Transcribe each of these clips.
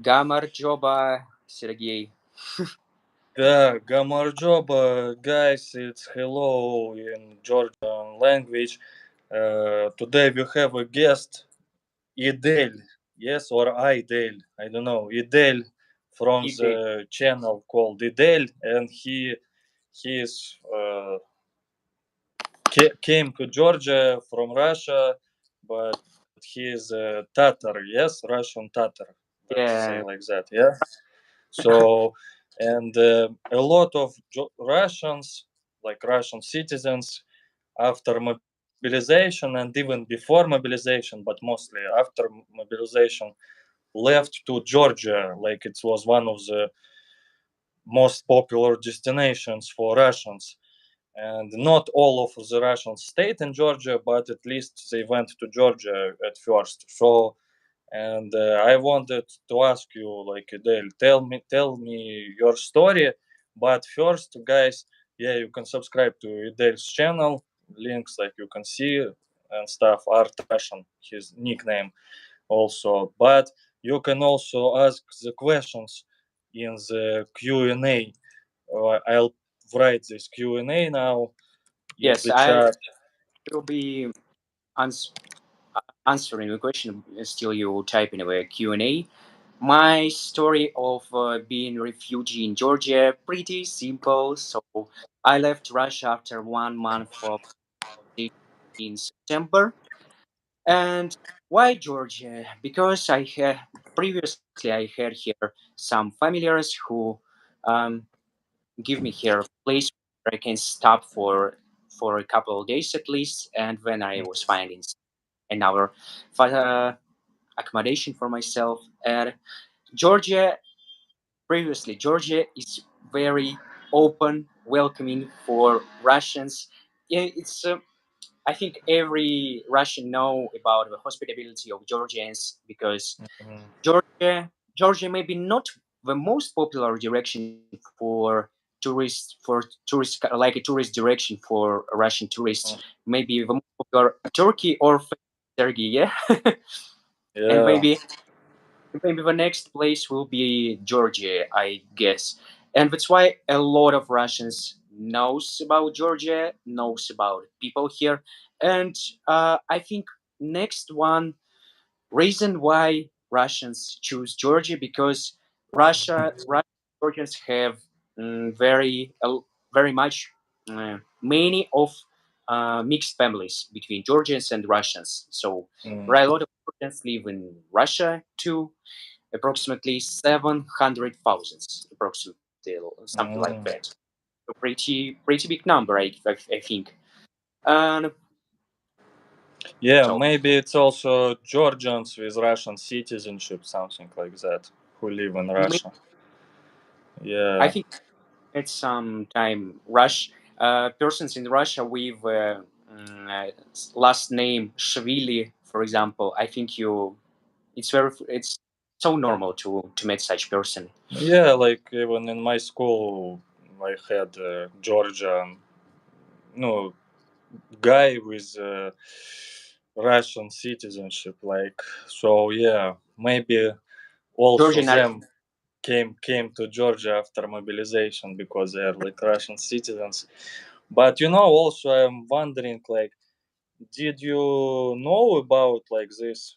Gamarjoba, Sergey. Yeah, Gamarjoba, guys, it's hello in Georgian language. Today we have a guest, IDEL, yes, or IDEL, I don't know, IDEL from Ide. the channel called IDEL, and he is came to Georgia from Russia, but he is a Tatar, yes, Russian Tatar, let's say Yeah. like that, yeah. So, and a lot of Russians, like Russian citizens, after mobilization and even before mobilization, but mostly after mobilization, left to Georgia, like it was one of the most popular destinations for Russians. And not all of the Russians stayed in Georgia, but at least they went to Georgia at first. So, and I wanted to ask you, like, Adele, tell me your story. But first, guys, yeah, you can subscribe to Adele's channel. Links, like you can see and stuff. Art Russian, his nickname also. But you can also ask the questions in the Q&A. I'll write this Q&A now in Yes, the I chat. will be ans- answering the question. Still, you type in a Q&A. My story of being a refugee in Georgia pretty simple. So I left Russia after 1 month of stay in September. And why Georgia? Because I had previously I had here some familiars who um, give me here a place where I can stop for a couple of days at least. And when I was finding another accommodation for myself, and Georgia previously Georgia is very open, welcoming for Russians. Yeah, it's I think every Russian know about the hospitality of Georgians because Mhm. Georgia may be not the most popular direction for tourists like a tourist direction for Russian tourists. Maybe the most popular Turkey or Turkey, yeah, and Yeah. maybe the next place will be Georgia, I guess. And that's why a lot of Russians knows about Georgia, knows about people here. And I think next one reason why Russians choose Georgia because Russian Georgians have very much many of mixed families between Georgians and Russians. So Mm. a lot of Georgians live in Russia too, approximately 700,000, approximately something like Mm. that. So pretty big number, I think. And Yeah, so maybe it's also Georgians with Russian citizenship, something like that, who live in Russia. I Yeah. think at some time persons in Russia with last name Shvili, for example. I think it's so normal to meet such person. Yeah, like even in my school, I had Georgian, no, guy with Russian citizenship. Like, so yeah, maybe also Georgian are them came to Georgia after mobilization because they are like Russian citizens. But also I'm wondering, like, did you know about like this?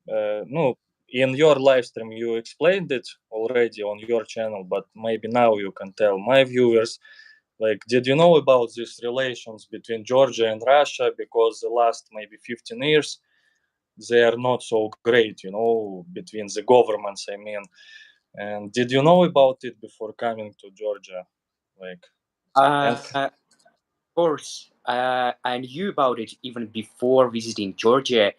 No, in your live stream you explained it already on your channel, but maybe now you can tell my viewers. Like, did you know about these relations between Georgia and Russia? Because the last maybe 15 years they are not so great, between the governments. I mean, and did you know about it before coming to Georgia? Like, and of course, I knew about it even before visiting Georgia.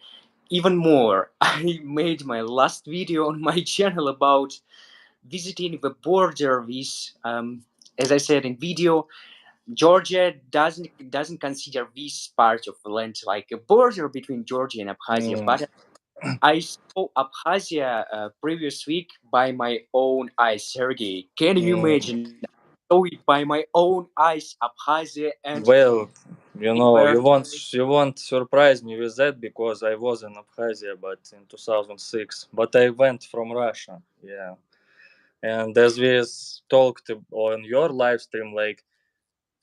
Even more, I made my last video on my channel about visiting the border with, as I said in video, Georgia doesn't consider this part of the land like a border between Georgia and Abkhazia, mm, but I saw Abkhazia previous week by my own eyes. Sergey, can you mm, imagine? I saw it by my own eyes, Abkhazia, and well, You You know, were you won't surprise me with that because I was in Abkhazia, but in 2006. But I went from Russia. Yeah. And as we talked on your live stream, like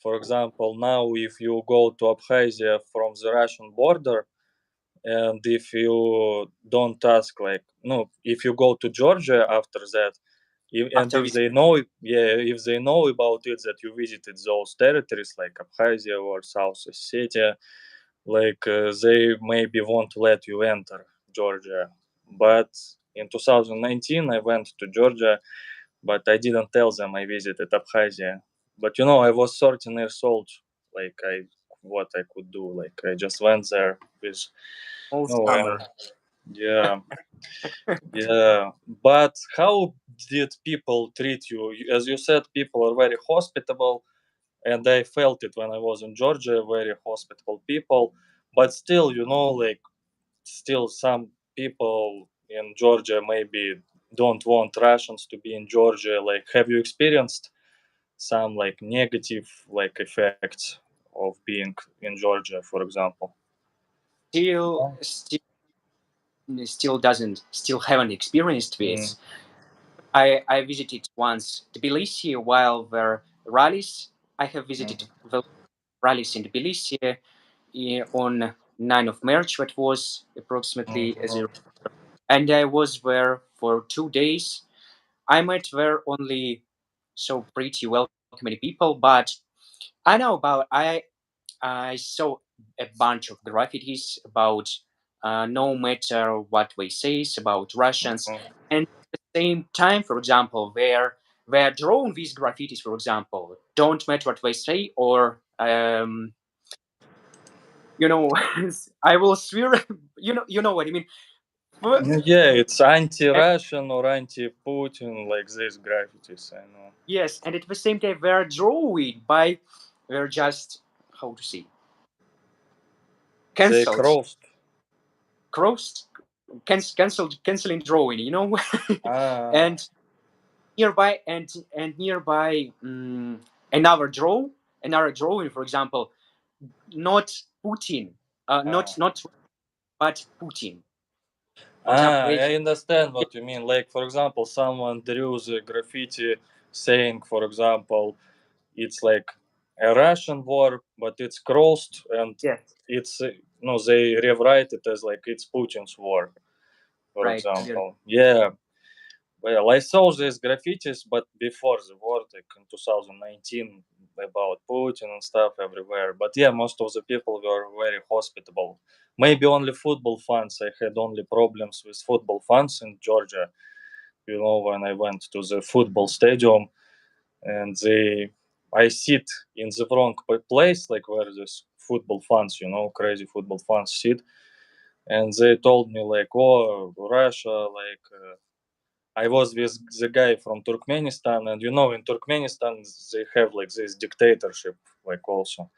for example, now if you go to Abkhazia from the Russian border, and if you don't ask, like, no, if you go to Georgia after that, and after if visiting. they know, yeah, if they know about it that you visited those territories like Abkhazia or South Ossetia, like they maybe won't let you enter Georgia. But in 2019 I went to Georgia, but I didn't tell them I visited Abkhazia. But you know, I was 13 years old. Like what I could do? Like I just went there with All no, and summer. yeah, yeah. But how did people treat you? As you said, people are very hospitable, and I felt it when I was in Georgia. Very hospitable people, but still, you know, like still some people in Georgia maybe don't want Russians to be in Georgia. Like, have you experienced some like negative like effects of being in Georgia, for example? Still, still doesn't, still haven't experienced Mm, this. I visited once Tbilisi while there rallies. I have visited mm, the rallies in Tbilisi on 9th of March. That was approximately as a, mm, and I was there for 2 days. I met there only so pretty welcoming people, but I know about I saw a bunch of graffitis about no matter what we say about Russians, mm. and at the same time, for example, where drawn these graffitis, for example, don't matter what they say, or you know, I will swear, you know what I mean. Yeah, it's anti-Russian or anti-Putin, like these graffitis. I know. Yes, and at the same time, they're drawn by, they're just, how to say, They cancelled, crossed. crossed, canceling drawing, you know, Ah, and nearby and nearby another draw, another drawing, for example, not Putin, ah. not but Putin. For example, I understand what you mean. Like, for example, someone drew the graffiti saying, for example, it's like a Russian war, but it's crossed and yes, it's, no, they rewrite it as like it's Putin's war, for right, clearly. example. Yeah, well, I saw these graffitis, but before the war, like in 2019, about Putin and stuff everywhere. But yeah, most of the people were very hospitable. Maybe only football fans. I had only problems with football fans in Georgia. You know, when I went to the football stadium and I sit in the wrong place, like where this football fans, you know, crazy football fans sit, and they told me like, "Oh, Russia, like." I was with the guy from Turkmenistan, and you know, in Turkmenistan they have like this dictatorship, like also.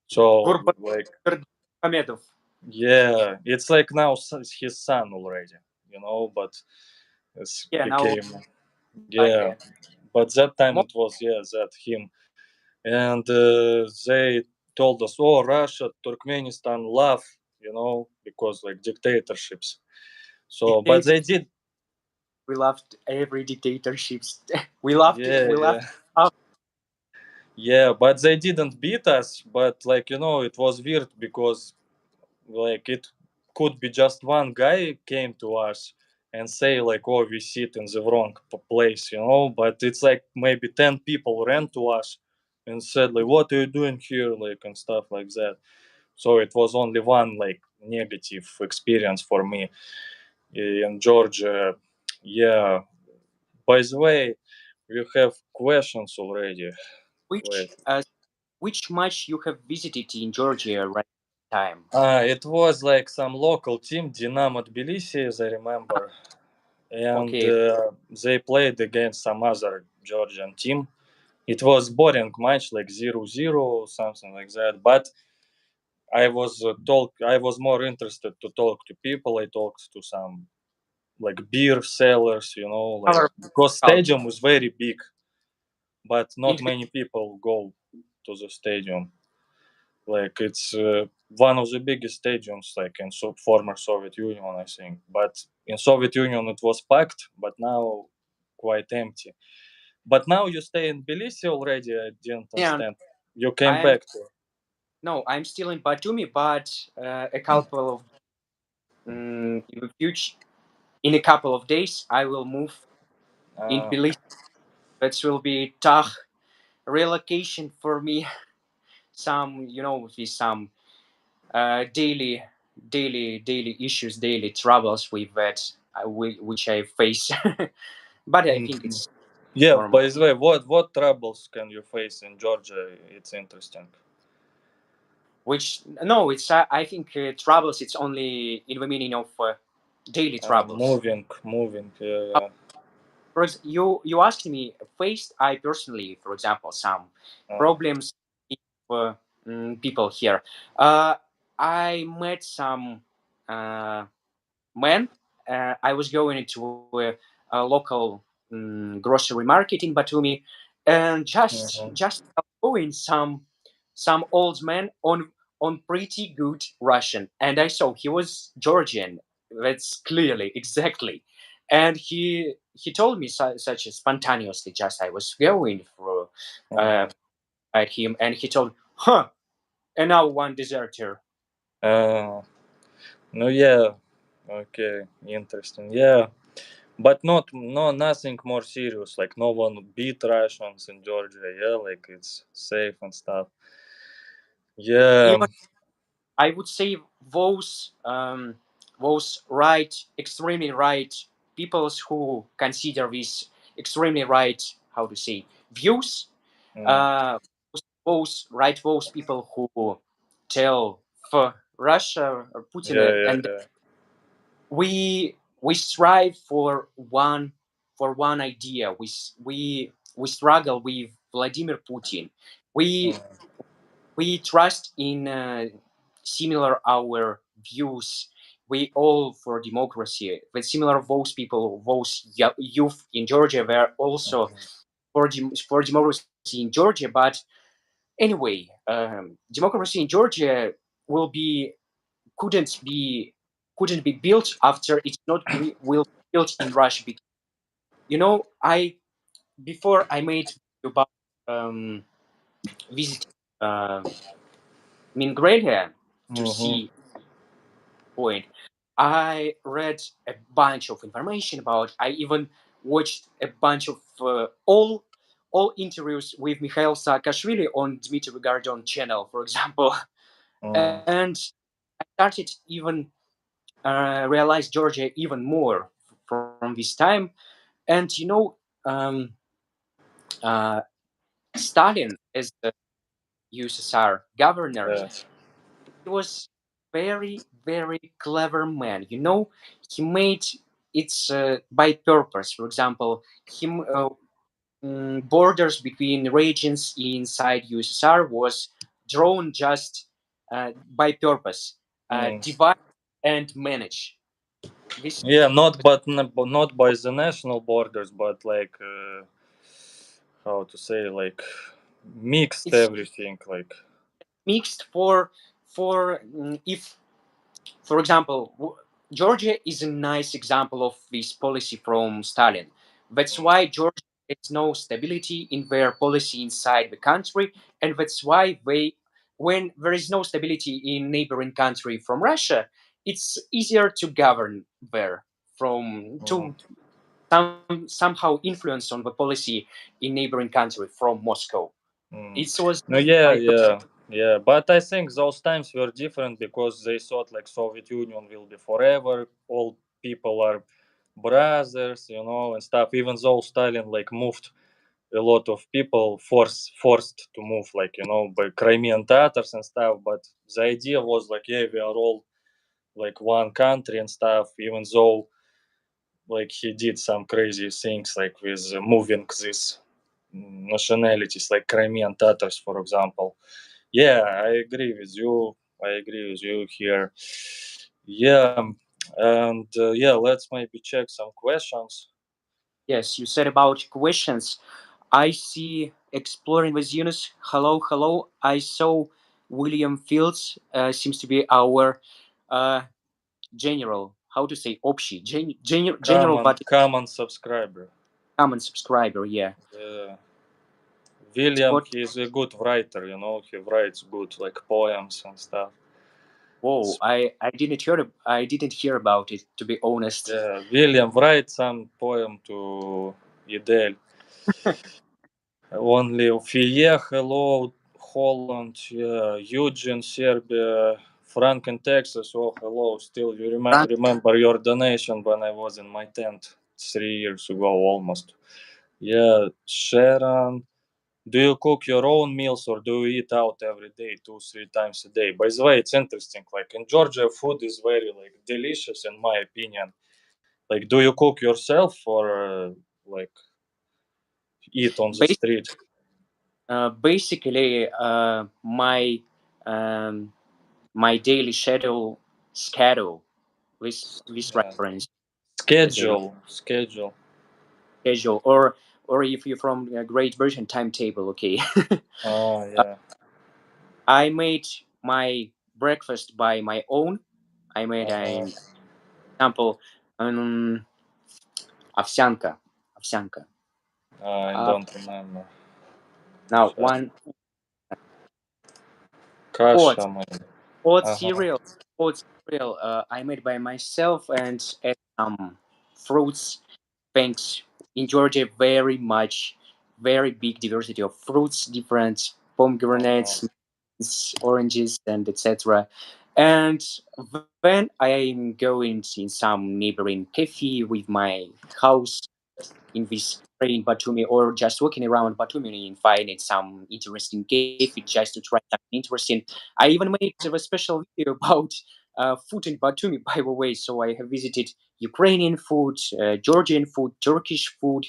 So like, Gurbanmedov. yeah, it's like now his son already, you know, but it's Yeah, now became, yeah, like but that time more, it was, yeah, that him, and they told us, oh, Russia, Turkmenistan love, you know, because like dictatorships. So, but dictator. they did, We loved every dictatorships. We loved yeah, we yeah. loved uh, Yeah, but they didn't beat us. But like you know, it was weird because like it could be just one guy came to us and say like, "Oh, we sit in the wrong place," you know. But it's like maybe 10 people ran to us and said like, "What are you doing here?" Like and stuff like that. So it was only one like negative experience for me in Georgia. Yeah. By the way, we have questions already. which Wait. uh, which match you have visited in Georgia right time? It was like some local team, Dynamo Tbilisi, as I remember, and Okay, they played against some other Georgian team. It was boring match, like 0-0, something like that. But I was more interested to talk to people. I talked to some like beer sellers, you know, like color because culture. stadium was very big, but not It many people go to the stadium. Like it's one of the biggest stadiums, like in former Soviet Union, I think. But in Soviet Union it was packed, but now quite empty. But now you stay in Tbilisi already. I didn't Yeah, understand. You came I'm back to. no, I'm still in Batumi, but a couple of in the future, in a couple of days, I will move in Uh, Tbilisi. That will be tough relocation for me. Some, with some daily issues, daily troubles with that, which I face. But I think mhm. it's Yeah. By normal. the way, what troubles can you face in Georgia? It's interesting. Which no, it's I think troubles. It's only in the meaning of daily troubles. Moving. Yeah. You asked me faced I personally, for example, some Yeah. problems with people here. Uh, I met some uh, men. I was going into a local grocery market in Batumi, and Mhm. just going some old man on pretty good Russian, and I saw he was Georgian. That's clearly exactly, and he told me such as spontaneously. Just I was going through uh, Mhm. at him, and he told, "Huh." And now one deserter. Uh, no, yeah. Okay, interesting. Yeah, but nothing more serious. Like no one beat Russians in Georgia. Yeah, like it's safe and stuff. Yeah. Even I would say those right, extremely right peoples who consider these extremely right, how to say, views. Mm, Uh, those people who tell for Russia or Putin, yeah, yeah, and yeah. we strive for one idea. We struggle with Vladimir Putin. We Mm, we trust in similar our views. We all for democracy. But similar those people, those youth in Georgia were also mhm, for democracy in Georgia. But anyway, democracy in Georgia will be couldn't be couldn't be built after it's not will be built in Russia. Because, I before I made about um, visiting Mingrelia to mhm, see point. I read a bunch of information about. I even watched a bunch of all interviews with Mikhail Saakashvili on Dmitry Gardon channel, for example, mm. and I started even realize Georgia even more from this time. And uh, Stalin as the USSR governor, Yes. he was very clever man. He made it by purpose. For example, him borders between regions inside USSR was drawn just by purpose, Mm. divide and manage. This Yeah, not by the national borders, but like how to say, like mixed it's everything. Like. mixed for if, for example, Georgia is a nice example of this policy from Stalin. That's why Georgia has no stability in their policy inside the country, and that's why when there is no stability in neighboring country from Russia, it's easier to govern there from Mm. to somehow influence on the policy in neighboring country from Moscow. Mm. It was No, yeah, my yeah. But I think those times were different because they thought like Soviet Union will be forever. All people are brothers, and stuff. Even though Stalin like moved a lot of people, forced to move, like by Crimean Tatars and stuff. But the idea was like, yeah, we are all like one country and stuff. Even though like he did some crazy things like with moving these nationalities like Crimean Tatars, for example. Yeah, I agree with you. I agree with you here. Yeah, and yeah, let's maybe check some questions. Yes, you said about questions. I see exploring with Yunus. Hello, hello. I saw. William Fields seems to be our uh, general, how to say, общий, general Common but common subscriber. common subscriber. Yeah. Yeah. William, What? he is a good writer, you know. He writes good like poems and stuff. Whoa! I didn't hear about it, to be honest. Yeah, William writes some poem to IDEL. Only Fie, hello, Holland, yeah, Eugene, Serbia, Frank in Texas, oh, hello. Still, you Frank, remember your donation when I was in my tent 3 years ago almost. Yeah, Sharon, do you cook your own meals or do you eat out every day, 2, 3 times a day? By the way, it's interesting. Like in Georgia, food is very like delicious in my opinion. Like, do you cook yourself or like eat on the bas- street? basically, um, my daily schedule with Yeah. reference, as I know, Schedule. schedule, or if you're from Great Britain, timetable. Okay. Oh yeah. I made my breakfast by my own. I made Uh-huh. an example, um, овсянка, овсянка. I Uh, don't remember. now Сейчас. one oats, Kasha, maybe. oat Uh-huh. cereal, oat cereal. I made by myself and add some fruits. Thanks in Georgia, very big diversity of fruits, different Uh-huh. pomegranates, oranges, and etc. And when I'm going in some neighboring cafe with my house in this in Batumi, or just walking around Batumi and finding some interesting cafe just to try something interesting. I even made a special video about food in Batumi, by the way. So I have visited Ukrainian food, Georgian food, Turkish food.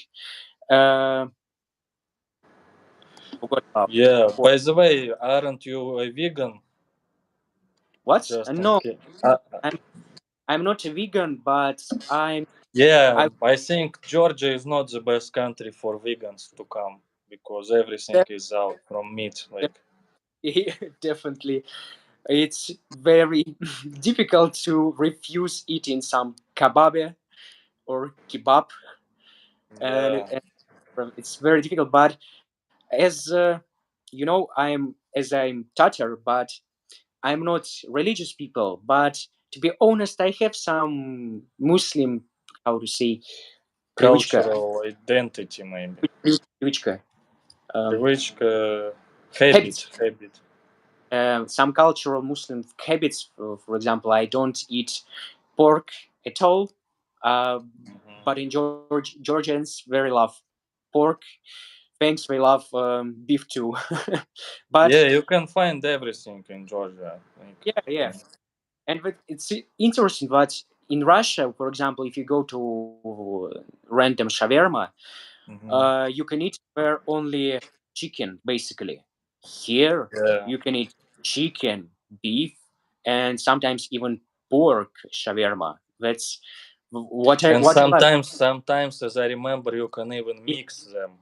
Uh, forgot about Yeah. what? By the way, aren't you a vegan? What? Just in No, case. I'm I'm not a vegan, but Yeah, I I think Georgia is not the best country for vegans to come because everything def- is out from meat. Like, definitely it's very difficult to refuse eating some kebab or kebab, and, yeah, it's very difficult. But as I'm Tatar, but I'm not religious people. But to be honest, I have some Muslim, how to say, привычка, cultural identity maybe. привычка, Привычка, habits. habit. Some cultural Muslim habits. For example, I don't eat pork at all, uh, but in Georgians very love pork. Thanks, they love beef too. But Yeah, you can find everything in Georgia. Like, yeah, yeah, yeah. and it's interesting that in Russia, for example, if you go to random shawarma, Mhm. you can eat there only chicken, basically. Here, Yeah. you can eat chicken, beef, and sometimes even pork shawarma. That's And what I like. sometimes, as I remember, you can even mix them.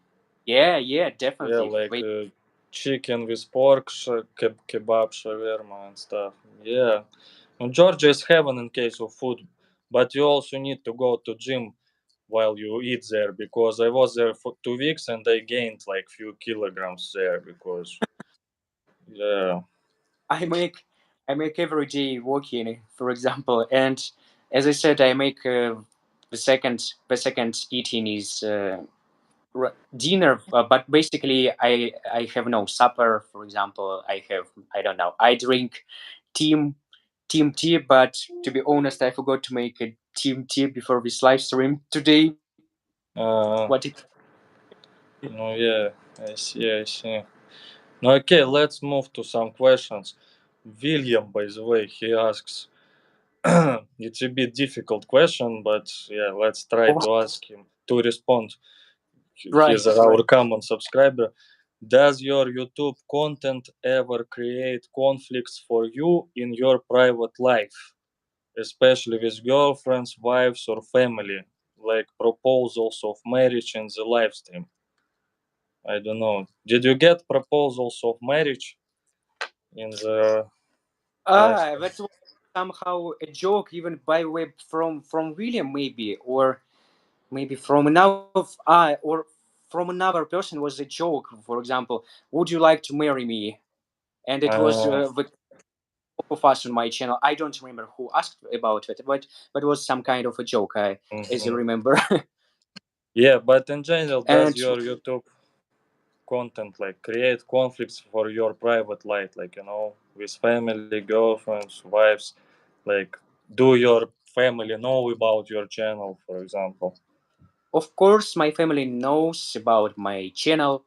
Yeah, yeah, Yeah, definitely. like Wait, chicken with pork, kebab, shawarma, and stuff. Yeah, and Georgia is heaven in case of food, but you also need to go to gym while you eat there because I was there for 2 weeks and I gained like few kilograms there because yeah. I make I make every day walking, for example, and as I said, I make the second eating is dinner, but basically I have no supper. For example, I don't know. I drink team team tea, but to be honest, I forgot to make a team tea before this live stream today. Uh, What? no, yeah, I see. No, okay, let's move to some questions. William, by the way, he asks, it's a bit difficult question, but yeah, let's try Oh, to ask him to respond. He's right, right. our common subscriber. Does your YouTube content ever create conflicts for you in your private life, especially with girlfriends, wives, or family, like proposals of marriage in the live stream? I don't know. Did you get proposals of marriage in the Ah, lifetime. that was somehow a joke, even by the way, from William maybe, or maybe from another or from another person was a joke. For example, would you like to marry me? And it was Uh, the of us on my channel. I don't remember who asked about it, but it was some kind of a joke. As you mhm. remember, Yeah, but in general, does and your YouTube content like create conflicts for your private life, like with family, girlfriends, wives? Like, do your family know about your channel, for example? of course, my family knows about my channel.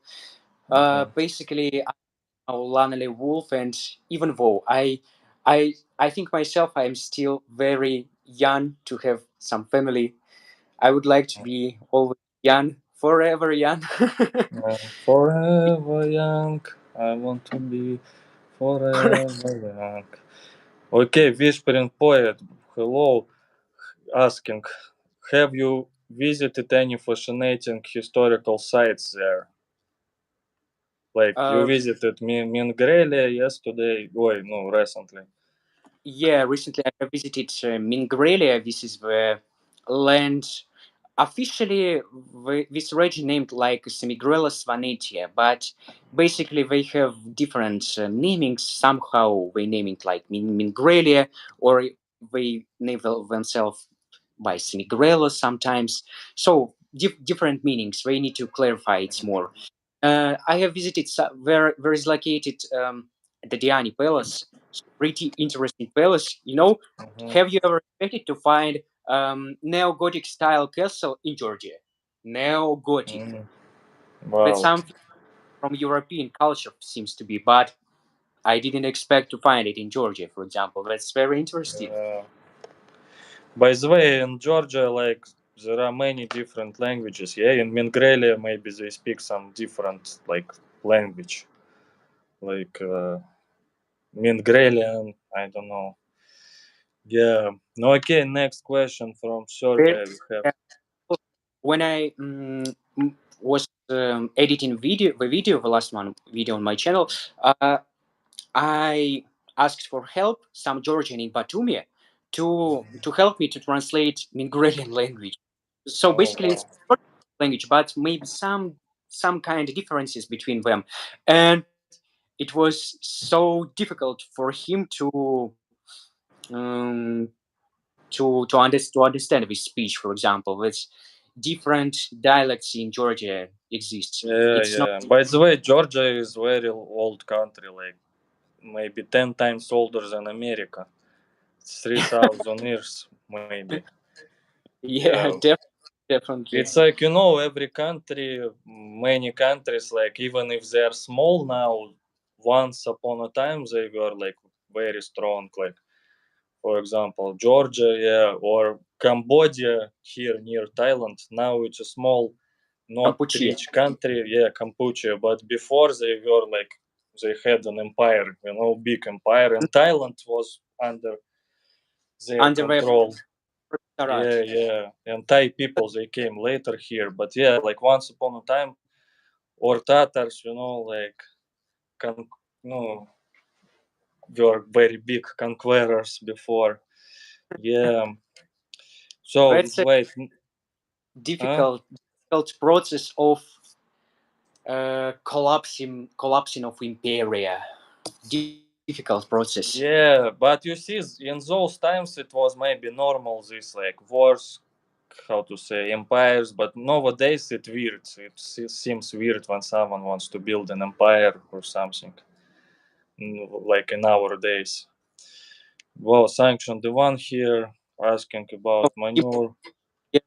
Mhm. Basically, I'm a lonely wolf, and even though I think myself I am still very young to have some family. I would like to be always young, forever young. Forever young, I want to be forever young. Okay, Whispering Poet, hello, asking, have you visited any fascinating historical sites there? Like you uh, visited Mingrelia yesterday, no, recently. yeah, recently I visited Mingrelia. This is the land officially this region named like Semigrela Svanetia, but basically they have different namings. Somehow they name it like Mingrelia, or they name themselves by Semigrela sometimes. So different meanings. They need to clarify it more. I have visited where is located the Diani Palace. Pretty interesting palace. Mhm. Have you ever expected to find neo-Gothic style castle in Georgia? Neo-Gothic. Mm. That's Wow. something from European culture seems to be, but I didn't expect to find it in Georgia, for example. That's very interesting. Uh, by the way, in Georgia, like there are many different languages. Yeah, in Mingrelia, maybe they speak some different like language, like Mingrelian. I don't know. Yeah. No. Okay. Next question from Very- survey we have. uh, When I was editing the video, the last one video on my channel, I asked for help, some Georgian in Batumi, to help me to translate Mingrelian language. So Oh basically, it's wow. language, but maybe some kind of differences between them, and it was so difficult for him um, to understand this speech. For example, with different dialects in Georgia exists. Yeah, It's not yeah. By the way, Georgia is very old country, like maybe 10 times older than America. 3,000 years, maybe. yeah, Yeah. definitely It's like every country, many countries, like even if they are small now, once upon a time they were like very strong. Like for example, Georgia, yeah, or Cambodia here near Thailand. Now it's a small, not Kampuchea rich country, yeah, Cambodia. But before they were like they had an empire, big empire, and Thailand was under their under the control. Yeah, protectorate. yeah. And Thai people they came later here, but yeah, like once upon a time, or Tatars, like con- no, were very big conquerors before. Yeah. So That's a wait, huh? difficult process of collapsing of imperia. Difficult process. Yeah, but you see, in those times it was maybe normal this like wars, how to say, empires. But nowadays it weird. It seems weird when someone wants to build an empire or something. Like in our days. Well, Sanction the one here asking about manure. Yeah,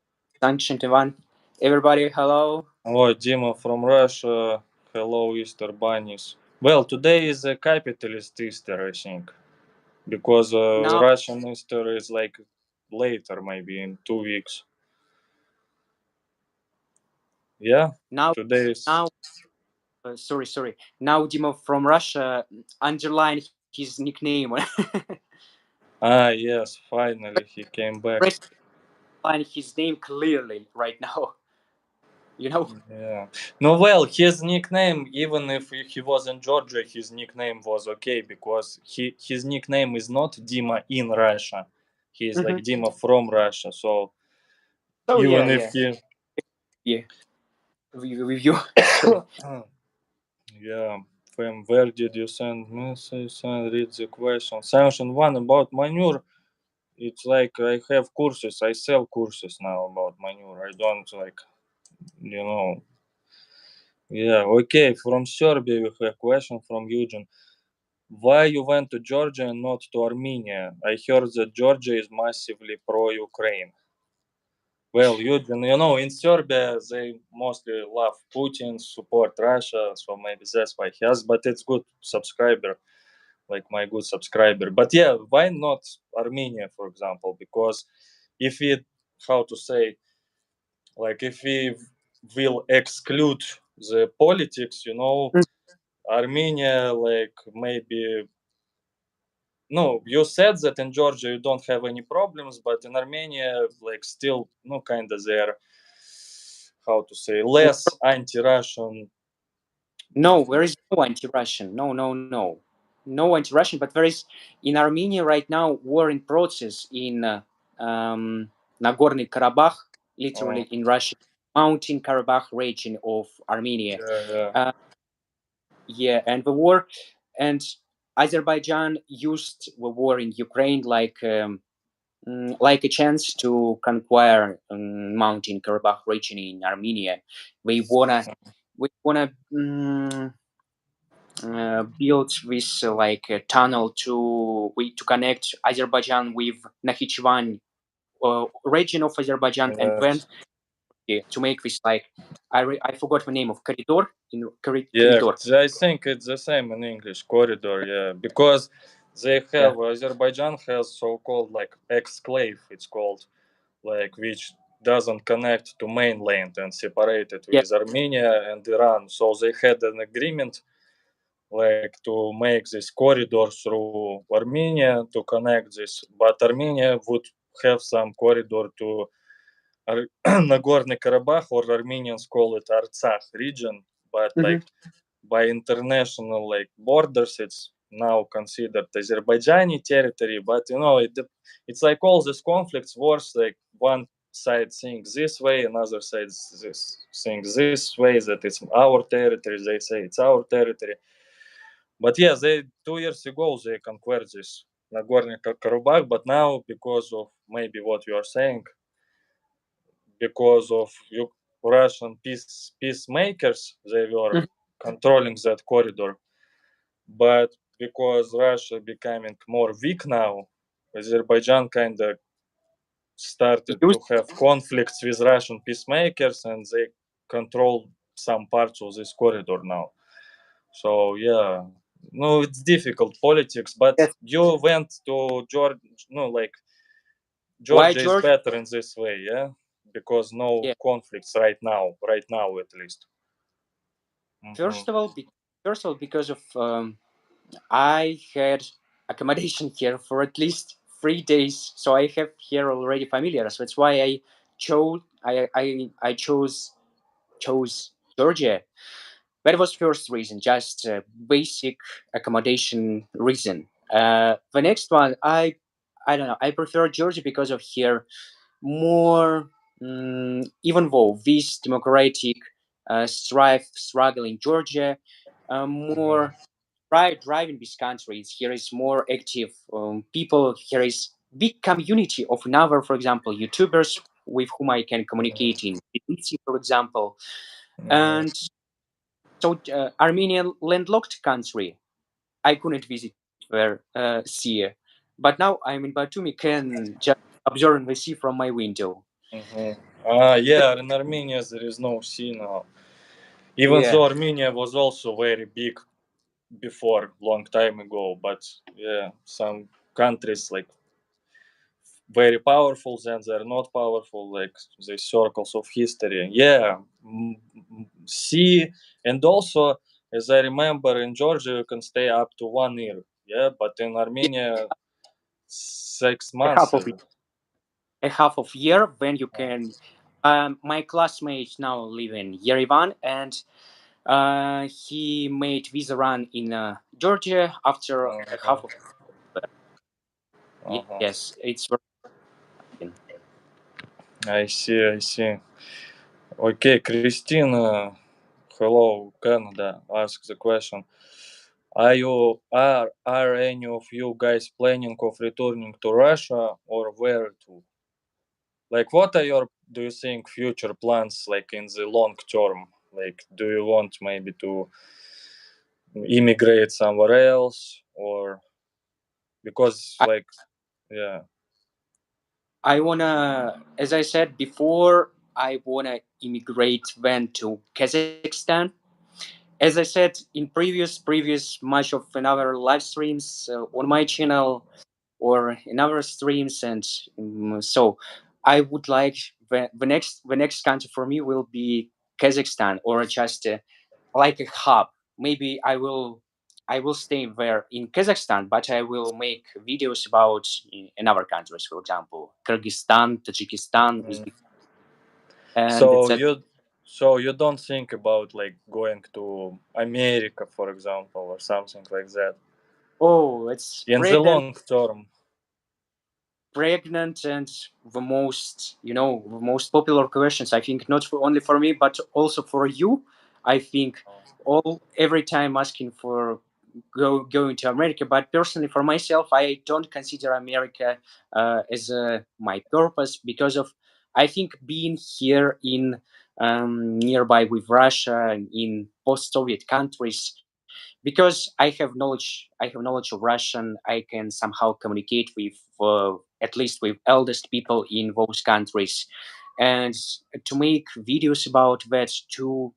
sanctioned one. Everybody, hello. Oh, Dima from Russia. Hello, Easter bunnies. Well, today is a capitalist Easter, I think, because Now, Russian Easter is like later, maybe in 2 weeks. Yeah, now, today is. now. Sorry. Now, Dimo from Russia underline his nickname. Ah, yes, finally he came back. Press underline his name clearly right now. you know. Yeah. No, well, his nickname, even if he was in Georgia, his nickname was okay because his nickname is not Dima in Russia. He is like Hmm. Dima from Russia. So So yeah, even if yeah, he, yeah. With you, sorry. yeah, from where did you send message? Read the question. Sanction one about manure. It's like I have courses. I sell courses now about manure. I don't like, you know. Yeah, okay. From Serbia, we have question from Eugene. Why you went to Georgia and not to Armenia? I heard that Georgia is massively pro-Ukraine. Well, in Serbia they mostly love Putin, support Russia, so maybe that's why he has. But it's good subscriber, like my good subscriber. But yeah, why not Armenia, for example? Because if we, how to say, like if we will exclude the politics, Armenia, like maybe no, you said that in Georgia you don't have any problems, but in Armenia, like still, no, kind of they're, how to say, less anti-Russian. No, there is no anti-Russian. No, no, no, no anti-Russian. But there is in Armenia right now war in process in Nagorno Karabakh, literally Oh, in Russia, Mountain Karabakh region of Armenia. yeah, yeah, Uh, yeah, and the war, and Azerbaijan used the war in Ukraine like a chance to conquer Mountain Karabakh region in Armenia. We wanna we wanna build this like a tunnel to connect Azerbaijan with Nakhichevan region of Azerbaijan, and then yes. to make this like I forgot the name of corridor in Yeah, corridor. I think it's the same in English, corridor, yeah, because they Yeah. have, Azerbaijan has so-called like exclave, it's called, like which doesn't connect to mainland and separated Yeah. with Armenia and Iran. So they had an agreement like to make this corridor through Armenia to connect this, but Armenia would have some corridor to Nagorno Karabakh, or Armenians call it Artsakh region, but Hmm. like by international like borders, it's now considered Azerbaijani territory. But it's like all these conflicts, wars, like one side thinks this way, another side thinks this way, that it's our territory. They say it's our territory. But yeah, they 2 years ago they conquered this Nagorno Karabakh, but now because of maybe what you are saying, because of Russian peacemakers, they were controlling that corridor. But because Russia becoming more weak now, Azerbaijan kind of started Use to have conflicts with Russian peacemakers, and they control some parts of this corridor now. So yeah, no, it's difficult politics. But that. you went to Georgia, no, like Why Georgia is Georgia? better in this way, yeah, because no Yeah. conflicts right now at least. Hmm. First of all, because of I had accommodation here for at least 3 days, so I have here already familiar. So that's why I chose Georgia. That was first reason, just basic accommodation reason. The next one, I don't know. I prefer Georgia because of here more, even though this democratic struggle in Georgia, more driving this country. Here is more active people. Here is big community of another, for example, YouTubers with whom I can communicate in Tbilisi, for example. And so Armenian landlocked country, I couldn't visit their sea. But now I'm in Batumi, can just observe the sea from my window. Hmm. Yeah, in Armenia there is no sea now. Even Yeah. though Armenia was also very big before, long time ago, but yeah, some countries like very powerful, then they're not powerful, like the circles of history. Yeah, sea, and also, as I remember, in Georgia you can stay up to 1 year. Yeah, but in Yeah, Armenia, six a months. half of a half of year when you can. My classmate now live in Yerevan, and he made visa run in Georgia after a half Uh-huh. of. Uh-huh. Yes, it's very interesting. I see, I see. Okay, Christina, hello, Canada, ask the question. Are any of you guys planning of returning to Russia or where to? Like, what are your, do you think, future plans, like in the long term? Like, do you want maybe to immigrate somewhere else, or because, I, like, yeah. I wanna, as I said before, I wanna immigrate when to Kazakhstan. As I said in previous much of another live streams on my channel or in other streams, and so I would like the next country for me will be Kazakhstan, or just like a hub. Maybe I will stay there in Kazakhstan, but I will make videos about in other countries, for example, Kyrgyzstan, Tajikistan, Mm. Uzbekistan, and So etc. you don't think about like going to America, for example, or something like that Oh, it's in the pregnant, long term. pregnant, and the most popular questions. I think not only for me, but also for you. I think all every time asking for going to America. But personally, for myself, I don't consider America as my purpose, because of I think being here in nearby with Russia and in post-Soviet countries, because I have knowledge of Russian. I can somehow communicate with at least with eldest people in those countries, and to make videos about that, to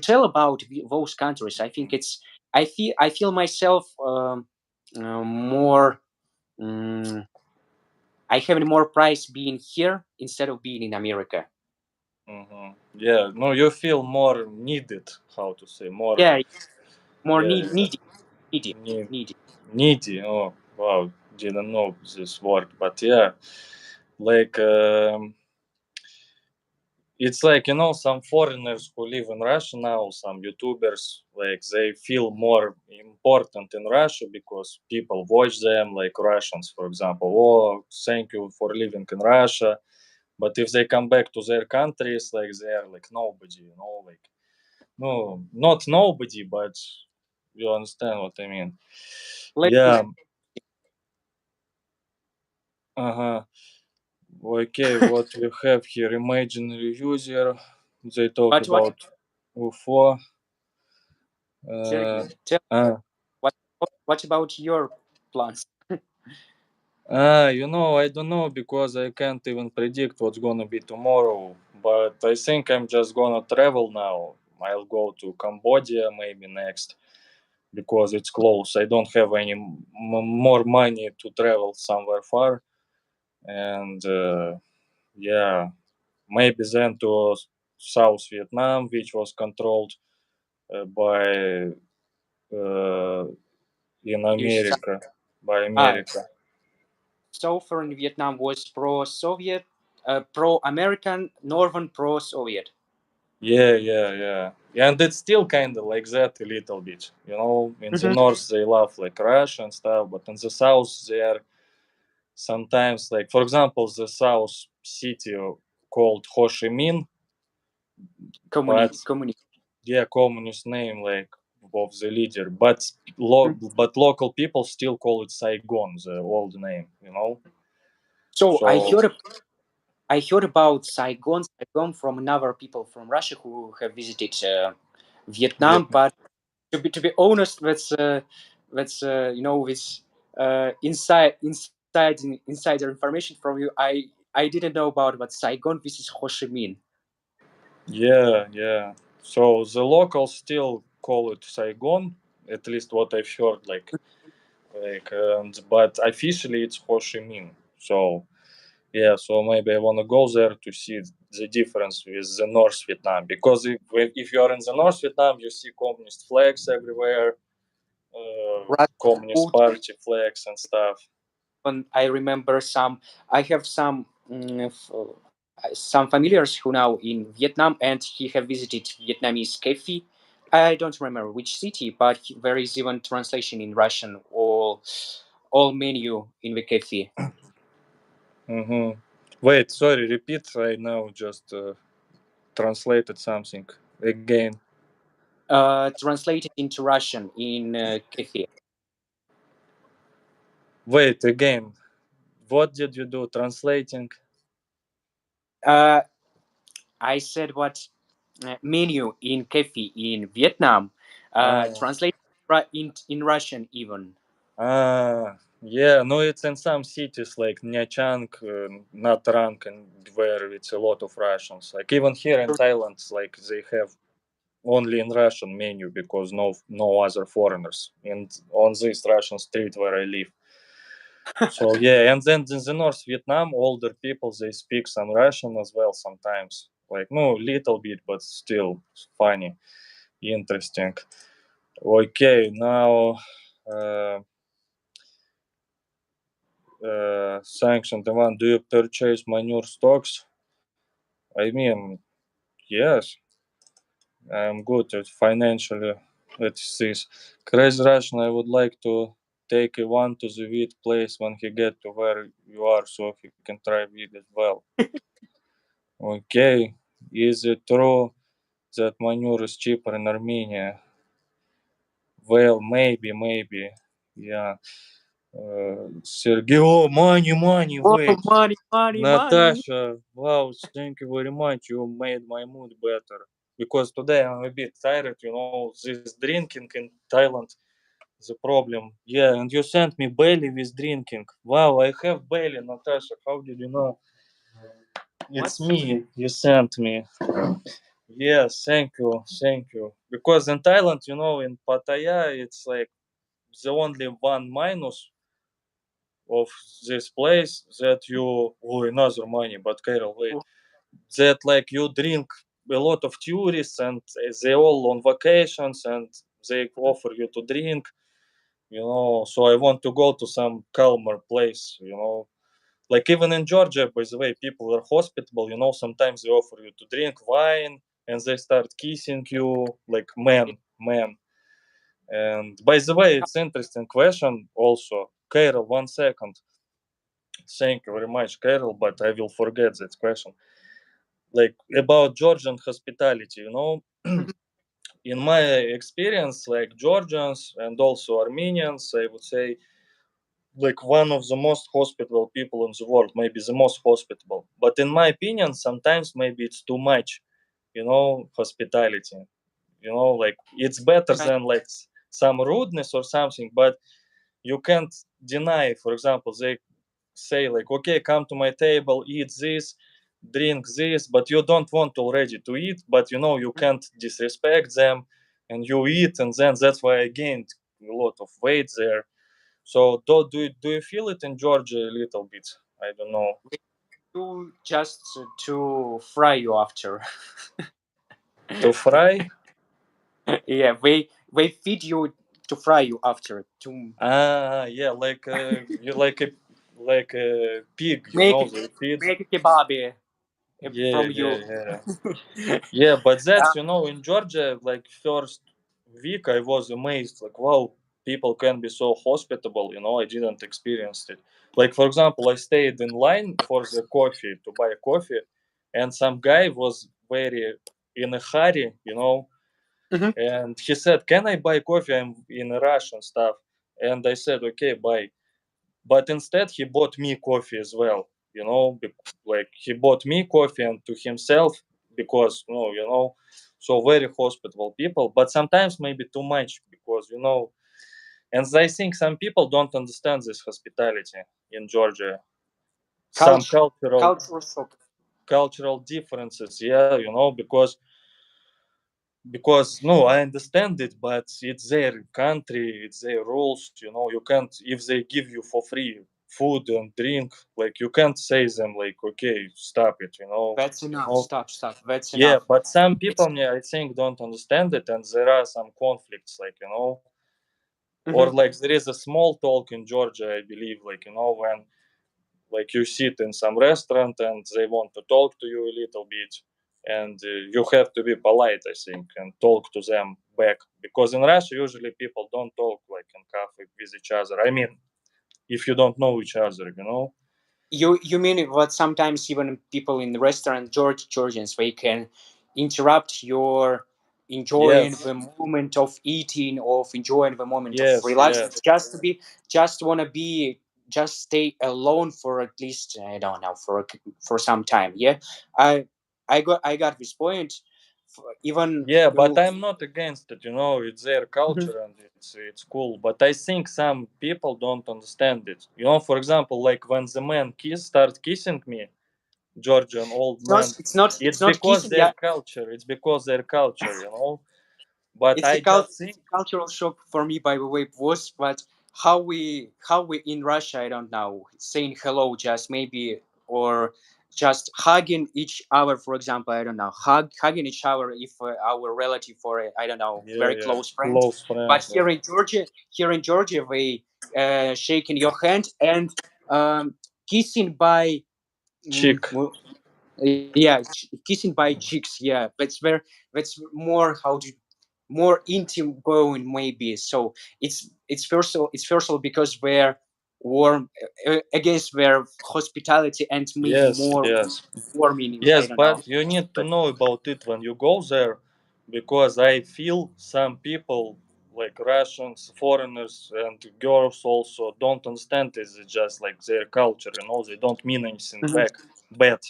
tell about those countries. I think it's I feel myself more. Um, I have more price being here instead of being in America. Yeah, no, you feel more needed. How to say more? Yeah, more Yeah, yeah. needy, needy, Ne- needy. needy. Oh, wow, didn't know this word, but yeah, like. It's like, some foreigners who live in Russia now, some YouTubers, like they feel more important in Russia because people watch them, like Russians, for example. Oh, thank you for living in Russia. But if they come back to their countries, like they are like nobody, like no, not nobody, but you understand what I mean. Let's Yeah. Uh-huh. Okay, what we have here, imaginary user. They talk But what, about UFO. Sergey, Uh, tell ah, what about your plans? I don't know because I can't even predict what's gonna be tomorrow. But I think I'm just gonna travel now. I'll go to Cambodia maybe next because it's close. I don't have any more money to travel somewhere far, and yeah, maybe then to South Vietnam, which was controlled by in You said, America, by ah, America. Southern Vietnam was pro-Soviet, pro-American, Northern pro-Soviet. Yeah. And it's still kind of like that a little bit. In the Hmm. north they love like Russia and stuff, but in the south they are sometimes like, for example, the south city called Ho Chi Minh, but Communist. yeah, communist name like of the leader, but local people still call it Saigon, the old name. So I So heard I heard about Saigon from another people from Russia who have visited Vietnam. Vietnam. But to be honest, this insider information from you. I didn't know about what Saigon versus Ho Chi Minh. Yeah. So the locals still call it Saigon, at least what I've heard, but officially it's Ho Chi Minh. So yeah, so maybe I wanna go there to see the difference with the North Vietnam because if you are in the North Vietnam, you see communist flags everywhere, Russian communist food. party flags and stuff. And I remember some. I have some. some familiars who now in Vietnam, and he have visited Vietnamese cafe. I don't remember which city, but there is even translation in Russian all menu in the cafe. Mm-hmm. Wait, sorry, repeat right now. Just translated something again. Translated into Russian in cafe. Wait, again. What did you do? Translating? Uh, I said what menu in cafe in Vietnam. Ah, Translated in Russian even. yeah. No, it's in some cities like Nha Trang, Nha Trang, and where it's a lot of Russians. Like even here in Thailand, like they have only in Russian menu because no other foreigners. And on this Russian street where I live. So yeah, and then in the North Vietnam, older people they speak some Russian as well sometimes. Like no, little bit, but still funny, interesting. Okay, now uh, sanctioned one. Do you purchase manure stocks? I mean, yes, I'm good at financially. It's this crazy Russian. I would like to take Ivan to the wheat place when he get to where you are, so he can try wheat as well. Okay, is it true that manure is cheaper in Armenia? Well, maybe, yeah. Sergey, oh, money, Oh, wait. money, money, money. Natasha, wow, thank you very much. You made my mood better. Because today I'm a bit tired, this drinking in Thailand, the problem. Yeah, and you sent me Bailey with drinking. Wow, I have Bailey, Natasha. How did you know? It's What? me. You sent me. Yes, thank you. Because in Thailand, in Pattaya, it's like the only one minus of this place that you another money. But Carol, wait, that like you drink a lot of tourists and they all on vacations and they offer you to drink. So I want to go to some calmer place. Like even in Georgia, by the way, people are hospitable. Sometimes they offer you to drink wine and they start kissing you like men. And by the way, it's interesting question also. Carol, 1 second. Thank you very much, Carol, but I will forget that question. Like about Georgian hospitality, in my experience, like Georgians and also Armenians, I would say like one of the most hospitable people in the world, maybe the most hospitable. But in my opinion, sometimes maybe it's too much, hospitality. Like it's better Kind than like some rudeness or something, but you can't deny. For example, they say like, okay, come to my table, eat this, drink this, but you don't want already to eat, but you can't disrespect them, and you eat, and then that's why I gained a lot of weight there. So do you feel it in Georgia a little bit? I don't know. of you just to fry you after. To fry? Yeah, they feed you to fry you after to Yeah, like you like a pig, make they feed. make a kebab Yeah, from yeah, you. yeah. Yeah, but that's in Georgia, like first week I was amazed, like wow, people can be so hospitable, I didn't experience it. Like for example, I stayed in line for the coffee to buy coffee, and some guy was very in a hurry, Mhm. and he said, "Can I buy coffee? I'm in a rush and stuff." And I said, "Okay, buy." But instead, he bought me coffee as well. Like he bought me coffee and to himself because so very hospitable people. But sometimes maybe too much because and I think some people don't understand this hospitality in Georgia. Some Culture, cultural cultural shock. cultural differences, yeah, because no, I understand it, but it's their country, it's their rules. You can't, if they give you for free food and drink, like you can't say them like, okay, stop it. That's you enough. know Stop, stop. That's yeah, enough. but some It's people, yeah, I think don't understand it, and there are some conflicts, like or mhm. like there is a small talk in Georgia, I believe, like when like you sit in some restaurant and they want to talk to you a little bit, and you have to be polite, I think, and talk to them back, because in Russia usually people don't talk like in cafe with each other. I mean, if you don't know each other, you know. You mean what sometimes even people in the restaurant Georgians they can interrupt your enjoying Yes, the moment of eating, of enjoying the moment of yes, relaxing, yes, just to be, just want to be, just stay alone for at least, I don't know, for some time. Yeah, I I got this point. Even yeah, but I'm not against it, you know. It's their Mhm. culture and it's cool, but I think some people don't understand it, you know. For example, like when the man start kissing me, Georgian old it's not man, it's not it's it's not because kissing. their Yeah, culture. It's because their culture, you know. But I just it's think, a cultural shock for me, by the way, was, but how we in Russia, I don't know, saying hello, just maybe, or just hugging each other, for example, I don't know, hugging each other if our relative or I don't know, yeah, very yeah, close friend. close friend, But yeah, here in Georgia, they shaking your hand and kissing by chick, yeah, kissing by cheeks. Yeah, that's more how to, more intimate going maybe. So it's first of all because we're warm against their hospitality and maybe yes, more yes. warming. I Yes, don't know, but you need to but know about it when you go there, because I feel some people, like Russians, foreigners, and girls also don't understand this. It's just like their culture, you know. They don't mean anything Mhm. bad.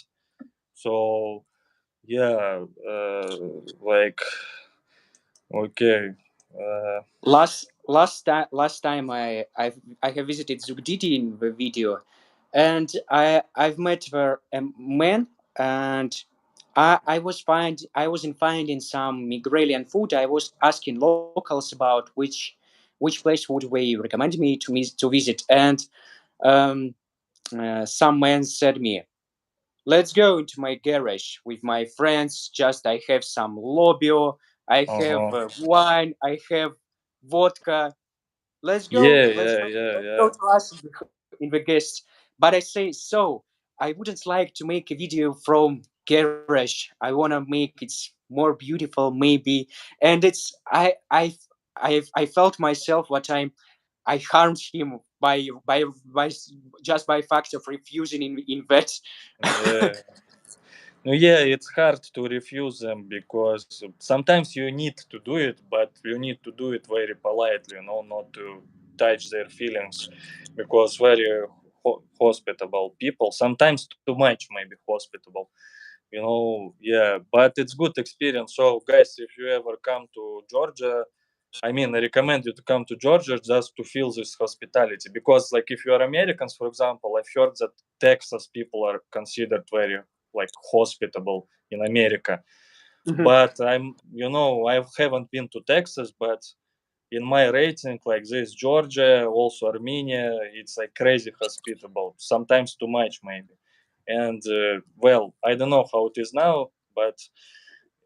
So yeah, like okay, uh, last time I have visited Zugdidi in the video, and I've met the man, and I was in finding some Migralian food. I was asking locals about which place would they recommend me to visit, and um, some man said me, let's go into my garage with my friends. Just I have some lobio, I have uh-huh. wine, I have vodka. Let's go, Yeah, let's yeah, go, yeah, let's yeah, go to us in the guest. But I say, so I wouldn't like to make a video from garage. I want to make it more beautiful, maybe. And it's I felt myself what I harmed him by just by fact of refusing in that. yeah. No, yeah, it's hard to refuse them, because sometimes you need to do it, but you need to do it very politely, you know, not to touch their feelings, because very hospitable people, sometimes too much maybe hospitable, you know. Yeah, but it's good experience. So guys, if you ever come to Georgia, I mean, I recommend you to come to Georgia just to feel this hospitality. Because, like, if you are Americans, for example, I've heard that Texas people are considered very like hospitable in America. Mhm. But you know, I haven't been to Texas, but in my rating, like this, Georgia, also Armenia, it's like crazy hospitable. Sometimes too much, maybe. And well, I don't know how it is now, but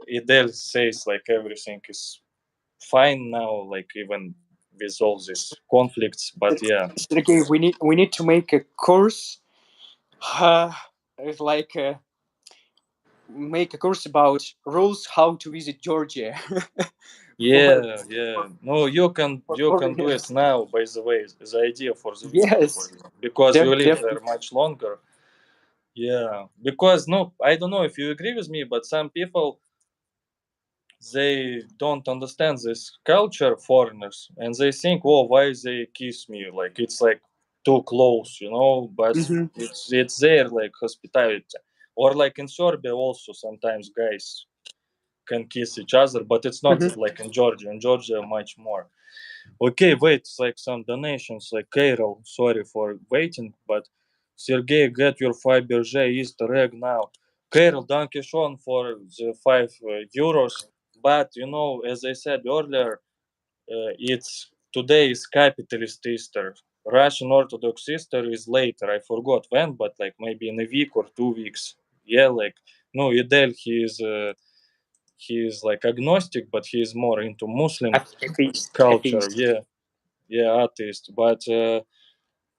IDEL says like everything is fine now, like even with all these conflicts. But yeah, Sergey, we need to make a course, uh, like make a course about rules how to visit Georgia for yeah, yeah. No, you can do it foreigners. now. By the way, the idea for the video for Yes, you, because you live there definitely. much longer. Yeah, because no, I don't know if you agree with me, but some people, they don't understand this culture, foreigners, and they think, oh, why they kiss me, like it's like too close, you know. But Hmm. it's there like hospitality. Or like in Serbia also, sometimes guys can kiss each other, but it's not Hmm. like in Georgia. In Georgia much more. Okay, wait, it's like some donations, like Carol, sorry for waiting, but Sergey, get your 5 Berger Easter egg now. Carol, thank you Sean for the 5 euros. But you know, as I said earlier, it's today is capitalist Easter. Russian Orthodox Easter is later. I forgot when, but like maybe in a week or 2 weeks. Yeah, like no, Idel, he is like agnostic, but he is more into Muslim Atheist, culture. atheist. Yeah, yeah, atheist. But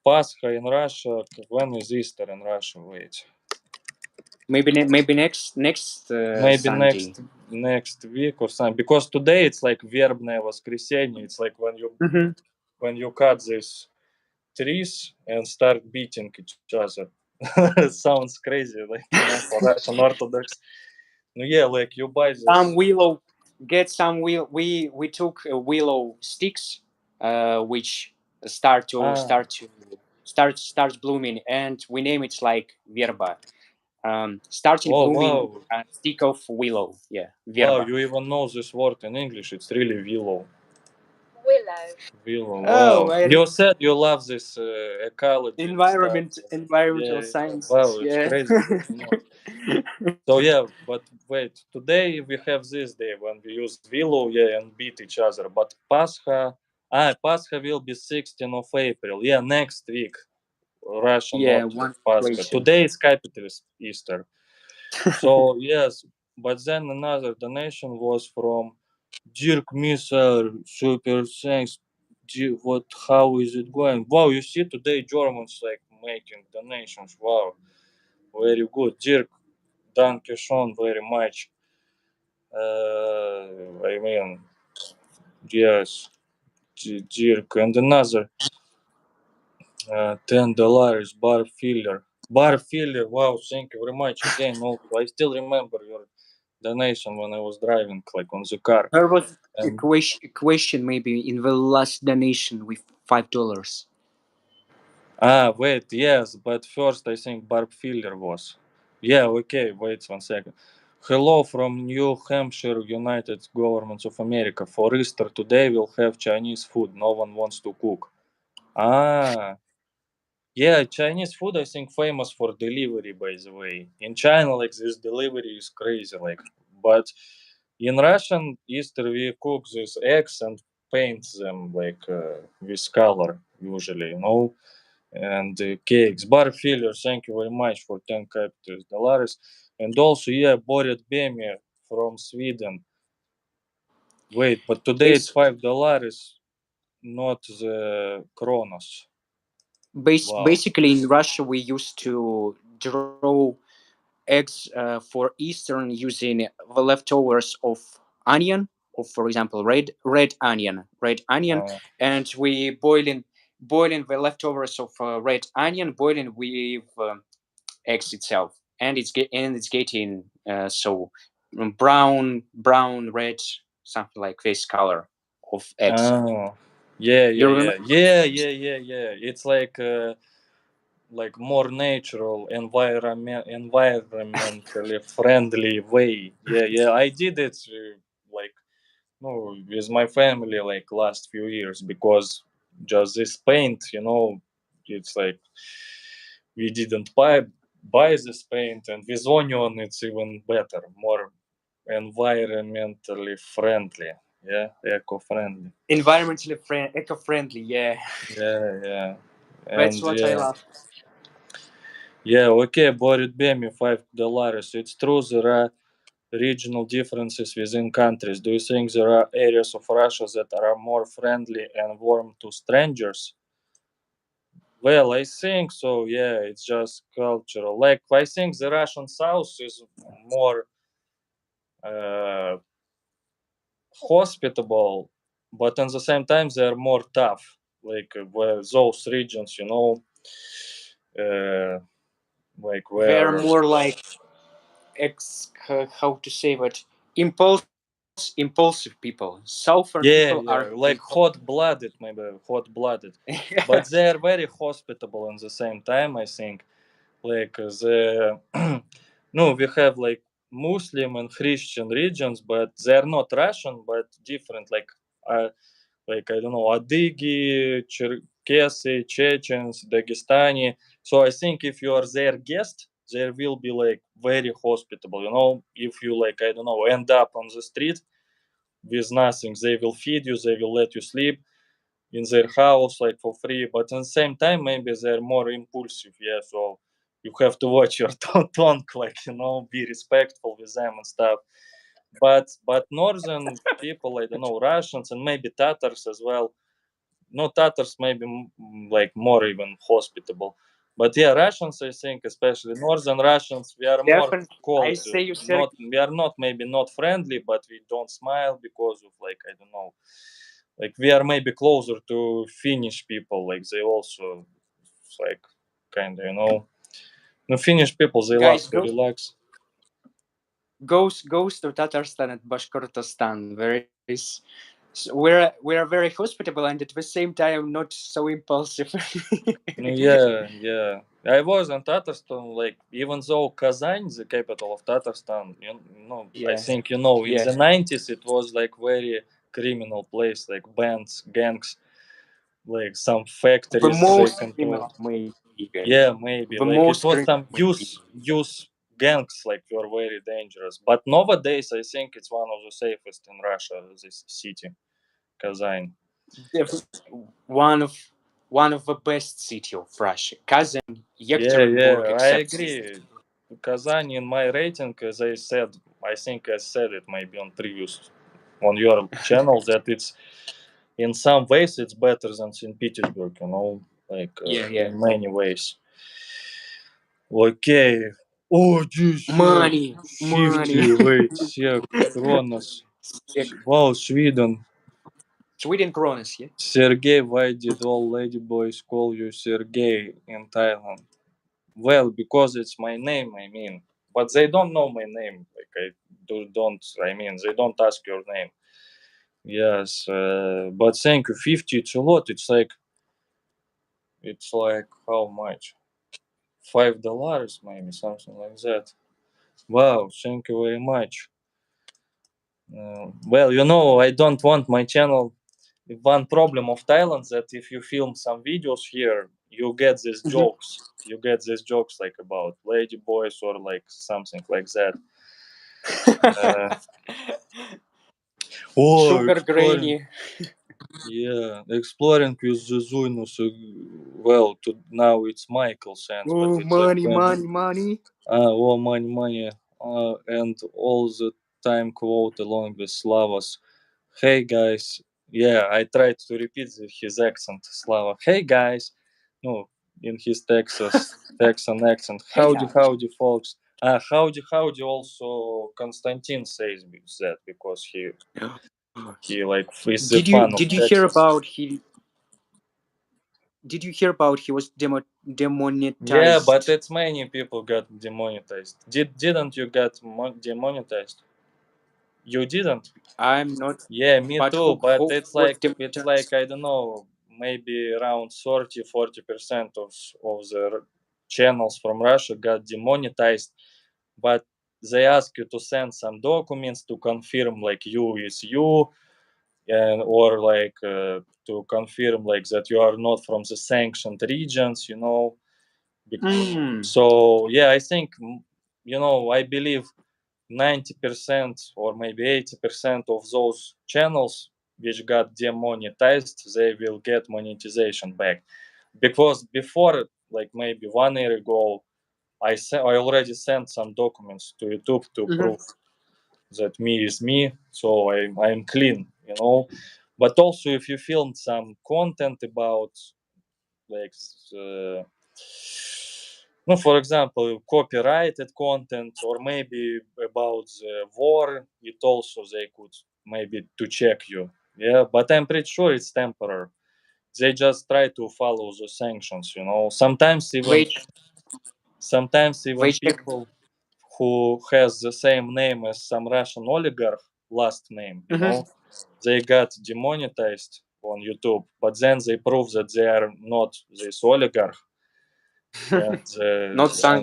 Pascha in Russia. When is Easter in Russia? Wait, Maybe next maybe Sunday. next week or something. Because today it's like Verbное воскресенье. It's like Hmm. when you cut these trees and start beating each other. Sounds crazy, like for Russian Orthodox. No, yeah, like you buy this. Some willow, get some will. We took willow sticks, which start to Ah, start to starts blooming, and we name it like verba. Starting oh blooming wow, stick of willow. Yeah, wow! verba. You even know this word in English. It's really willow. Willow. Oh, Wow. You said you love this ecology and stuff. environmental Yeah, yeah. Wow, sciences. it's Yeah. crazy. I didn't know. So yeah, but wait, today we have this day when we use willow, yeah, and beat each other. But Pascha will be 16th of April. Yeah, next week, Russian Yeah, Orthodox one Pascha. question. Today is capitalist Easter. So yes, but then another donation was from Dirk Missile. Super thanks. What? How is it going? Wow, you see today Germans like making donations. Wow, very good, Dirk. Thank you so very much. I mean, yes, Dirk and another $10 bar filler. Bar filler. Wow, thank you very much again. Also, I still remember your donation when I was driving, like on the car. There was And a question maybe in the last donation with $5. wait, yes, but first I think Barb Filler was. Yeah, okay, wait 1 second. Hello from New Hampshire, United Governments of America. For Easter today we'll have Chinese food. No one wants to cook. Ah, yeah, Chinese food I think famous for delivery by the way. In China like this delivery is crazy like but in Russian Easter we cook these eggs and paint them like with color usually, you know, and cakes. Bar filler, thank you very much for 10 capital dollars. And also, yeah, Boris Bemi from Sweden. Wait, but today it's It's $5, not the Kronos. Wow. basically in Russia we used to draw eggs for Eastern using the leftovers of onion, or for example red onion, Uh, and we boiling the leftovers of red onion, boiling with eggs itself, and it's getting so brown red, something like this color of eggs. oh, yeah, You yeah, remember? yeah, yeah, yeah, yeah, yeah. It's like more natural, environmentally friendly way. Yeah, yeah. I did it like no with my family like last few years because just this paint, you know, it's like we didn't buy this paint, and with onion it's even better, more environmentally friendly. Yeah, eco friendly. Eco-friendly. Yeah, Yeah, yeah, that's and what I yeah. love. Yeah, okay, Borit Bemi, $5. It's true there are regional differences within countries. Do you think there are areas of Russia that are more friendly and warm to strangers? Well, I think so. Yeah, it's just cultural. Like I think the Russian South is more uh, hospitable, but at the same time they're more tough. Like where those regions, you know, uh, like They're where more like how to say that, impulsive people. Southern people yeah, are yeah, like impulsive. hot-blooded, maybe hot-blooded, but they're very hospitable at the same time. I think, like the no, we have like Muslim and Christian regions, but they're not Russian, but different. Like I don't know, Adigi, Cherkesy, Chechens, Dagestani. So I think if you are their guest, they will be like very hospitable. You know, if you like I don't know end up on the street with nothing. They will feed you, they will let you sleep in their house like for free. But at the same time, maybe they're more impulsive. Yeah, so you have to watch your tongue, like you know, be respectful with them and stuff. But northern people, I don't know, Russians and maybe Tatars as well. no, Tatars maybe like more even hospitable. But yeah, Russians, I think, especially Northern Russians, we are more Definitely, I cold. say you, Sergey. Not we are not maybe not friendly, but we don't smile because of like I don't know, like we are maybe closer to Finnish people. Like they also like kind of no Finnish people they love Guys, to relax. goes to Tatarstan and Bashkortostan. There is we're very hospitable and at the same time not so impulsive. No, yeah, yeah. I was in Tatarstan, like even though Kazan, the capital of Tatarstan, I Yeah, think in yeah. the 90s it was like very criminal place, like bands, gangs, like some The factories they most control. criminal, maybe, guys. Yeah, maybe The like it most was criminal, some maybe. youth gangs like were very dangerous. But nowadays I think it's one of the safest in Russia. This city, Kazan. Def- one of one of the best city of Russia. Kazan, Yeah, Yekaterinburg, yeah, I except agree. Kazan in my rating, as I said, I think I said it maybe on previous on your channel that it's in some ways it's better than St. Petersburg, like yeah, yeah. in many ways. Okay. Oh, geez, Money, money. 50, wait, sec, Kronos. Sick. Wow, Sweden. Sweden kronas, yeah. Sergey, why did all ladyboys call you Sergey in Thailand? Well, because it's my name, I mean. But they don't know my name. Like I don't. I mean, they don't ask your name. Yes, but thank you. 50. It's a lot. It's like how much? $5 maybe something like that. Wow. Thank you very much. Well, I don't want my channel. One problem of Thailand that if you film some videos here, you get these Mhm. jokes. You get these jokes like about lady boys or like something like that. Uh, oh, Sugar exploring. granny. Yeah, exploring with the Zunus. Well, now it's Michael Sands, but Oh, it's like money, when. money, money. Oh, money, money. And all the time quote along with Slavas. Hey guys. Yeah, I tried to repeat his accent, Slava. Hey guys. No, in his Texan accent. Hey Howdy, guys. howdy, folks. Howdy, howdy. Also, Konstantin says that because he like is the fan of Did you hear Texas. about he was Yeah, but demonetized? it's many people got demonetized. Didn't you get demonetized? You didn't. I'm not. Yeah, me But too. But who it's was like it's like demonetized? I don't know, maybe around 30-40% of the channels from Russia got demonetized. But they ask you to send some documents to confirm like you is you, and or like to confirm like that you are not from the sanctioned regions. Hmm. So yeah, I think I believe 90% or maybe 80% of those channels which got demonetized, they will get monetization back. Because before, like maybe 1 year ago, I already sent some documents to YouTube to Mhm. prove that me is me, so I'm clean. But also, if you film some content about like no, for example, copyrighted content or maybe about the war, it also they could maybe to check you. Yeah, but I'm pretty sure it's temporary. They just try to follow the sanctions. They Sometimes even they check. people who has the same name as some Russian oligarch last name, Mhm. they got demonetized on YouTube, but then they prove that they are not this oligarch and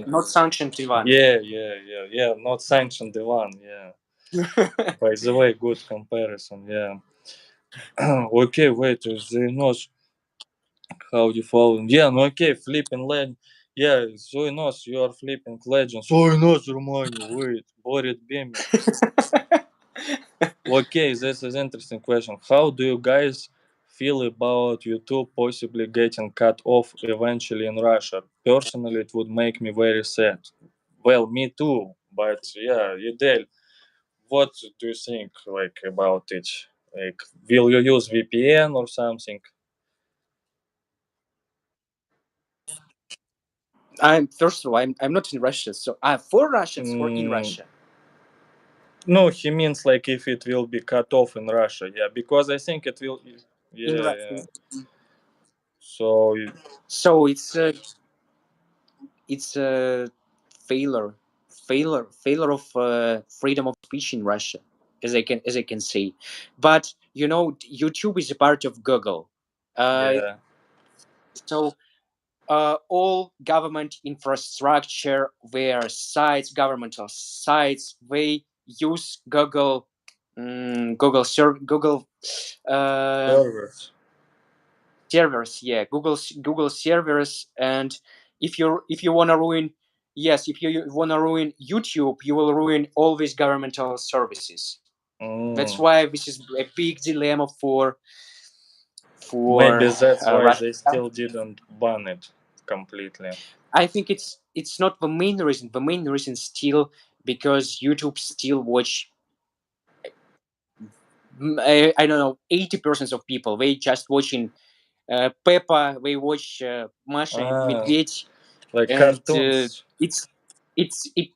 Not sanctioned Ivan. yeah, yeah, yeah, yeah, not sanctioned the one, yeah. By the way, good comparison, yeah. Okay, wait, they knows how you follow. Yeah, no, okay, flipping legend. Yeah, Zoe knows you are flipping legend. Zoe knows Romania. Wait, Borit Bemi. Okay, this is interesting question. How do you guys feel about YouTube possibly getting cut off eventually in Russia? Personally, it would make me very sad. Well, me too. But yeah, Idel, what do you think like about it? Like, will you use VPN or something? I'm first of all, I'm not in Russia, so for Russians or in Mm, Russia? no, he means like if it will be cut off in Russia. Yeah, because I think it will. In Yeah, yeah. Russia. So So it's a failure, failure of freedom of speech in Russia, as I can say. But YouTube is a part of Google. Uh, yeah, so all government infrastructure, where sites, governmental sites, they use Google, Google servers. servers. Yeah, Google servers. And if you want to ruin, yes, if you want to ruin YouTube, you will ruin all these governmental services. That's Mm. why this is a big dilemma for Maybe that's why Russia. they still didn't ban it completely. I think it's not the main reason. The main reason still because YouTube still watch. I don't know, 80% of people they just watching Peppa. They watch Masha and Ah, Medved, like and cartoons. it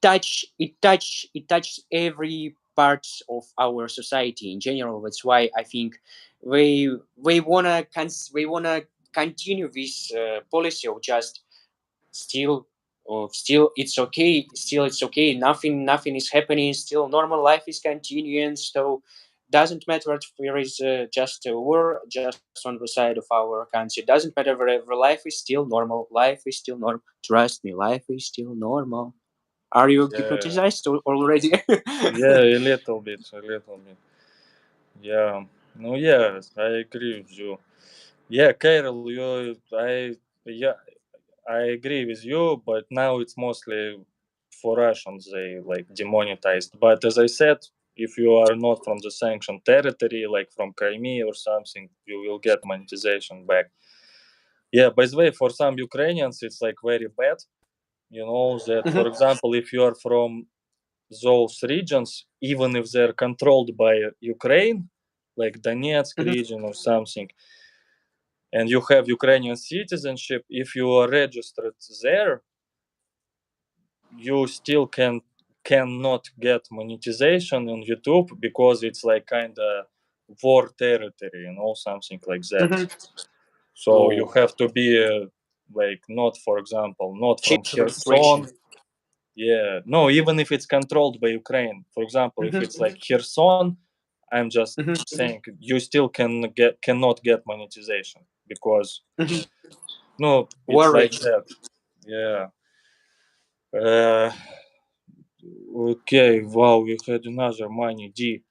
touch every part of our society in general. That's why I think they wanna continue this policy of just still still it's okay, nothing is happening, still normal life is continuing. So doesn't matter if there is just a war just on the side of our country, doesn't matter wherever, life is still normal, life is still normal, trust me, life is still normal. Are you Yeah, hypnotized already? yeah, a little bit, a little bit. Yeah, no, yeah, I agree with you. Yeah, Carol, yeah, I agree with you, but now it's mostly for Russians they like demonetized. But as I said, if you are not from the sanctioned territory, like from Crimea or something, you will get monetization back. Yeah, by the way, for some Ukrainians, it's like very bad. You know that, for Mhm, example, if you are from those regions, even if they're controlled by Ukraine, like Donetsk mhm, region or something, and you have Ukrainian citizenship, if you are registered there, you still cannot get monetization on YouTube because it's like kind of war territory, something like that. mhm. So you Oh, have to be like not, for example, not from change registration. Kherson. Yeah, no, even if it's controlled by Ukraine, for example, if Mhm, it's like Kherson, I'm just mhm, saying you still cannot get monetization because mhm. no, it's War like region. that. Yeah. Uh, okay. Wow, we had another money. D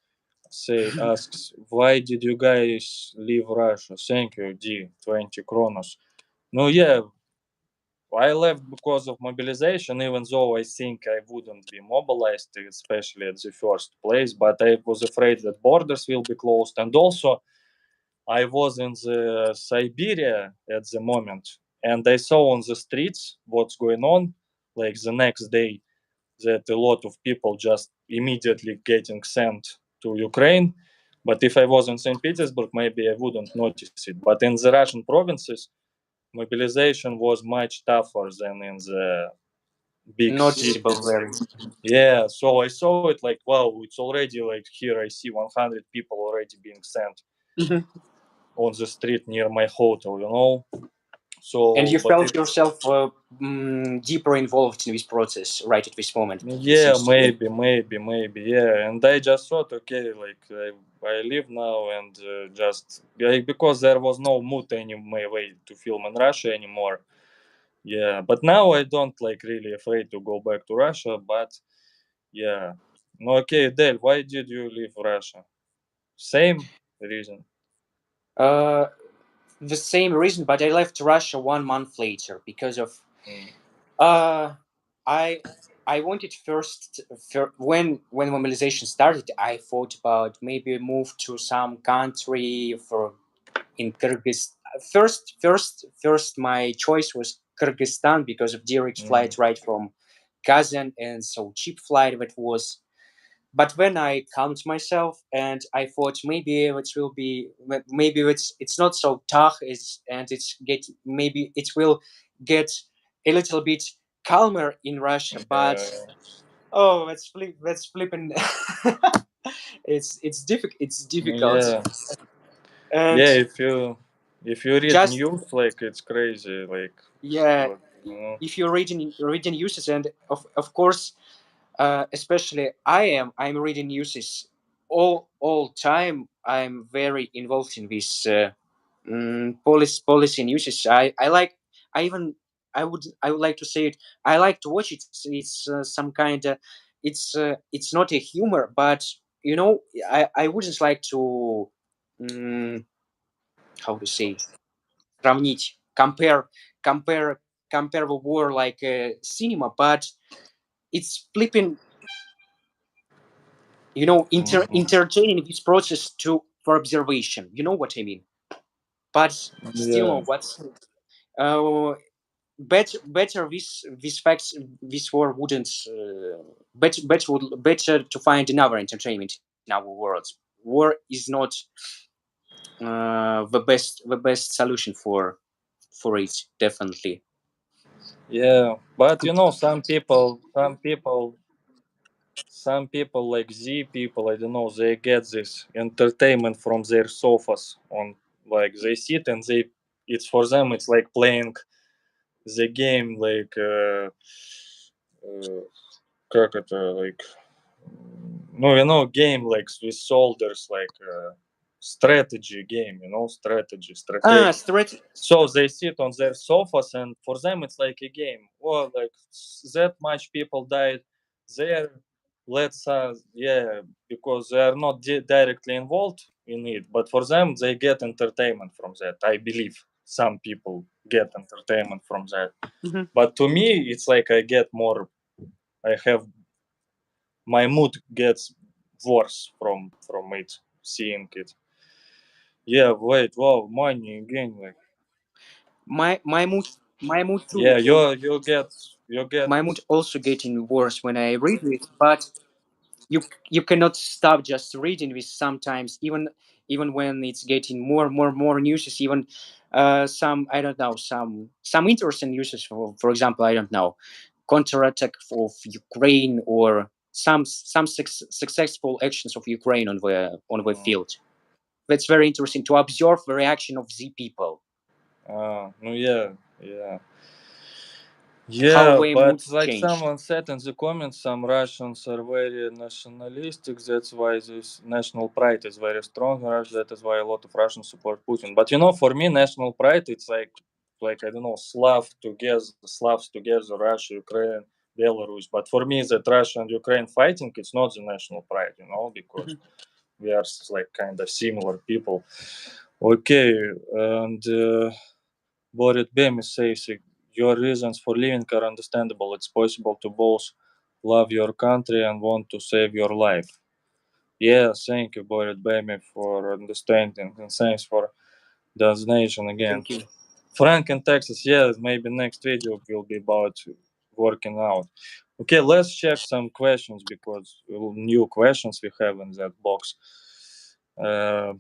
say asks, why did you guys leave Russia? Thank you, D. 20 kronos. No, yeah, I left because of mobilization, even though I think I wouldn't be mobilized, especially at the first place. But I was afraid that borders will be closed, and also I was in the Siberia at the moment, and I saw on the streets what's going on. Like the next day, that a lot of people just immediately getting sent to Ukraine. But if I was in St. Petersburg, maybe I wouldn't notice it. But in the Russian provinces, mobilization was much tougher than in the big Noticeable cities. very. Yeah, so I saw it like, wow, it's already like here I see 100 people already being sent Mhm. on the street near my hotel. And So, you but felt it, yourself deeper involved in this process right at this moment, it yeah, seems to me. maybe, yeah. And I just thought, okay, like I live now and just because there was no mood anyway to film in Russia anymore. Yeah, but now I don't like really afraid to go back to Russia. But yeah, no, okay, Del, why did you leave Russia? Same reason. Uh, the same reason, but I left Russia 1 month later because of Mm, uh, I I wanted when mobilization started. I thought about maybe move to some country for in Kyrgyzstan. First, my choice was Kyrgyzstan because of direct mm, flight right from Kazan, and so cheap flight that was. But when I calmed myself and I thought maybe it's not so tough, and it's get maybe it will get a little bit calmer in Russia, but Yeah, oh, let's flip and it's difficult, yeah, and yeah. If you read just news, like it's crazy, like yeah, what you know. if you're reading uses, and of course, especially I'm reading uses all time. I'm very involved in this policy news. I like, I even I would like to say it. I like to watch it. It's some kind of, it's not a humor, but you know, I wouldn't like to um, how to say, сравнить, compare compare the war like cinema, but it's flipping, you know, Mhm. entertaining this process to for observation. You know what I mean? But still, Yeah, no, what's uh, better this facts, this war wouldn't better to find another entertainment in our world. War is not the best solution for it, definitely. yeah. But some people like Z people, I don't know, they get this entertainment from their sofas on, like they sit and it's for them, it's like playing the game, like как это, like, no, game like with soldiers, like strategy game, Ah, strategy. straight. So they sit on their sofas, and for them it's like a game. Well, like that much people died there. Let's yeah, because they are not directly involved in it, but for them they get entertainment from that. I believe some people get entertainment from that. Mhm. But to me, it's like I get more. I have my mood gets worse from it, seeing it. Yeah, wait, wow, money again, like My mood too. yeah, you get My mood also getting worse when I read it, but you you cannot stop just reading this sometimes, even when it's getting more news, even some, I don't know, some interesting news, for example, I don't know, counterattack of Ukraine, or some successful actions of Ukraine on the field. That's very interesting to observe the reaction of the people, no, yeah, yeah. how Yeah, their but mood like changed. someone said in the comments, some Russians are very nationalistic. That's why this national pride is very strong in Russia. That is why a lot of Russians support Putin. But for me, national pride, it's like I don't know, Slavs together, Russia, Ukraine, Belarus. But for me, that Russia and Ukraine fighting, it's not the national pride, because Mhm. we are like kind of similar people. Okay, and. Boris Bemis says your reasons for living are understandable. It's possible to both love your country and want to save your life. Yeah, thank you, Boris Bemi, for understanding, and thanks for the donation again. Thank you. Frank in Texas, yeah, maybe next video will be about working out. Okay, let's check some questions because new questions we have in that box. Uh,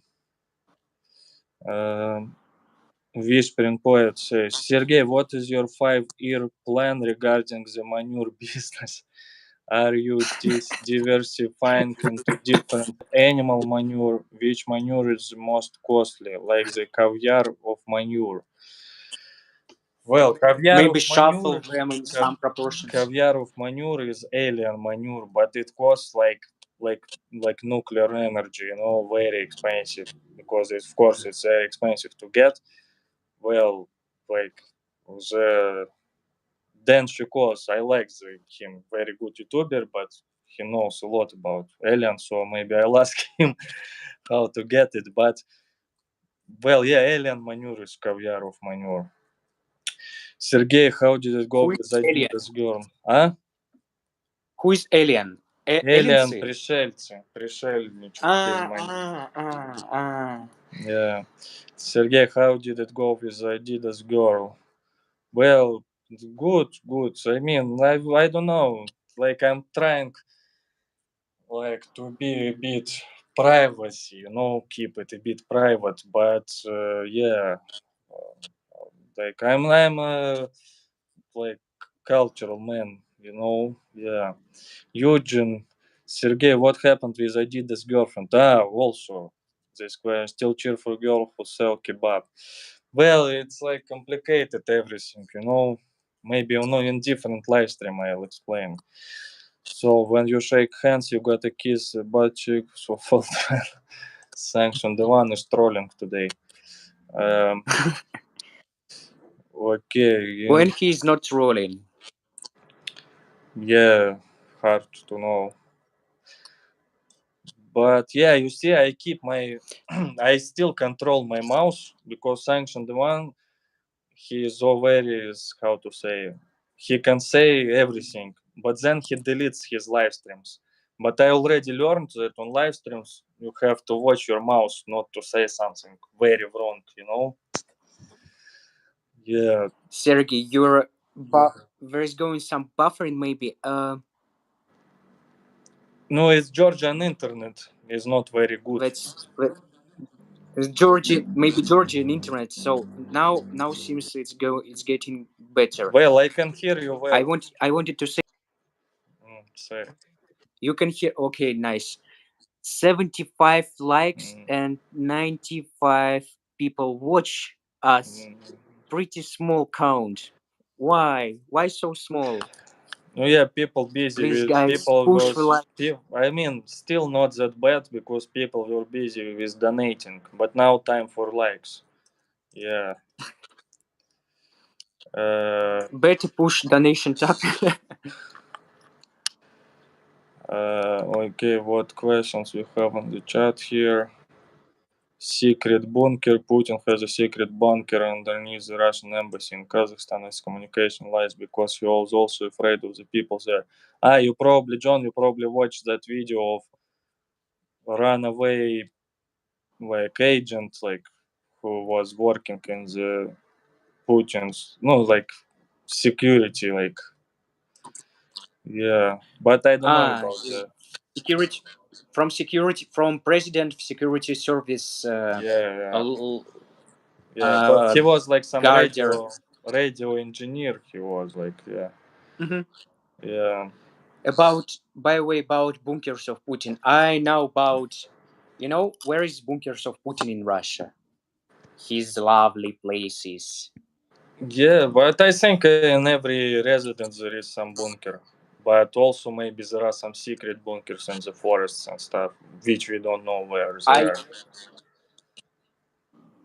um Whispering Poet says, Sergey, what is your 5-year plan regarding the manure business? Are you diversifying into different animal manure? Which manure is the most costly, like the caviar of manure? Well, caviar Maybe of shuffle manure, them in ca- some proportions. caviar of manure is alien manure, but it costs like like nuclear energy, very expensive because of course it's very expensive to get. Well, like the Dan Shikos, I like him, very good YouTuber, but he knows a lot about aliens, so maybe I'll ask him how to get it. But well, yeah, alien manure is caviar of manure. Sergey, how did it go Who with is alien? Adidas girl? Huh? Who is alien? Alien Aliens? пришельцы, пришельнички. Ah, ah, ah, ah. Yeah. Sergey, how did it go with Adidas girl? Well, good, good. I mean, I don't know. Like I'm trying like to be a bit privacy, keep it a bit private. But yeah, like I'm like cultural man, you know. Yeah. Eugene, Sergey, what happened with Adidas girlfriend? Also this question. Still cheer for girl who sell kebab. Well, it's like complicated everything, you know. Maybe in different live stream I'll explain. So when you shake hands, you got a kiss, a butt cheek. So for sanction, the one is trolling today. Um, okay, When he's not trolling. yeah, hard to know. But yeah, you see, I keep my, I still control my mouse because sanctioned one, he is so very, how to say, he can say everything, but then he deletes his live streams. But I already learned that on live streams, you have to watch your mouse not to say something very wrong, you know? Yeah. Sergey, there is going some buffering maybe. No, it's Georgian internet is not very good. Let Georgian, maybe Georgian internet. So now seems it's getting better. Well, I can hear you I well. want I wanted to say Sorry. you can hear. Okay, nice. 75 likes Mm, and 95 people watch us. mm. Pretty small count. Why? Why so small? No, yeah, people busy Please, with guys, people push for was. like. I mean, still not that bad because people were busy with donating. But now time for likes. Yeah. Uh, Better push donation tab. okay, what questions we have on the chat here? Secret bunker. Putin has a secret bunker underneath the Russian embassy in Kazakhstan. His communication lies because he was also afraid of the people there. You probably, John, you probably watched that video of runaway like agent, like who was working in the Putin's, no, like security, like yeah. But I don't know ah, about the security from president security service yeah, a yeah, little yeah. But he was like some guarder. radio engineer. He was like yeah, Mhm. yeah. About by the way about bunkers of Putin. I know about where is bunkers of Putin in Russia? His lovely places. Yeah, but I think in every residence there is some bunker. But also maybe there are some secret bunkers in the forests and stuff, which we don't know where they I are.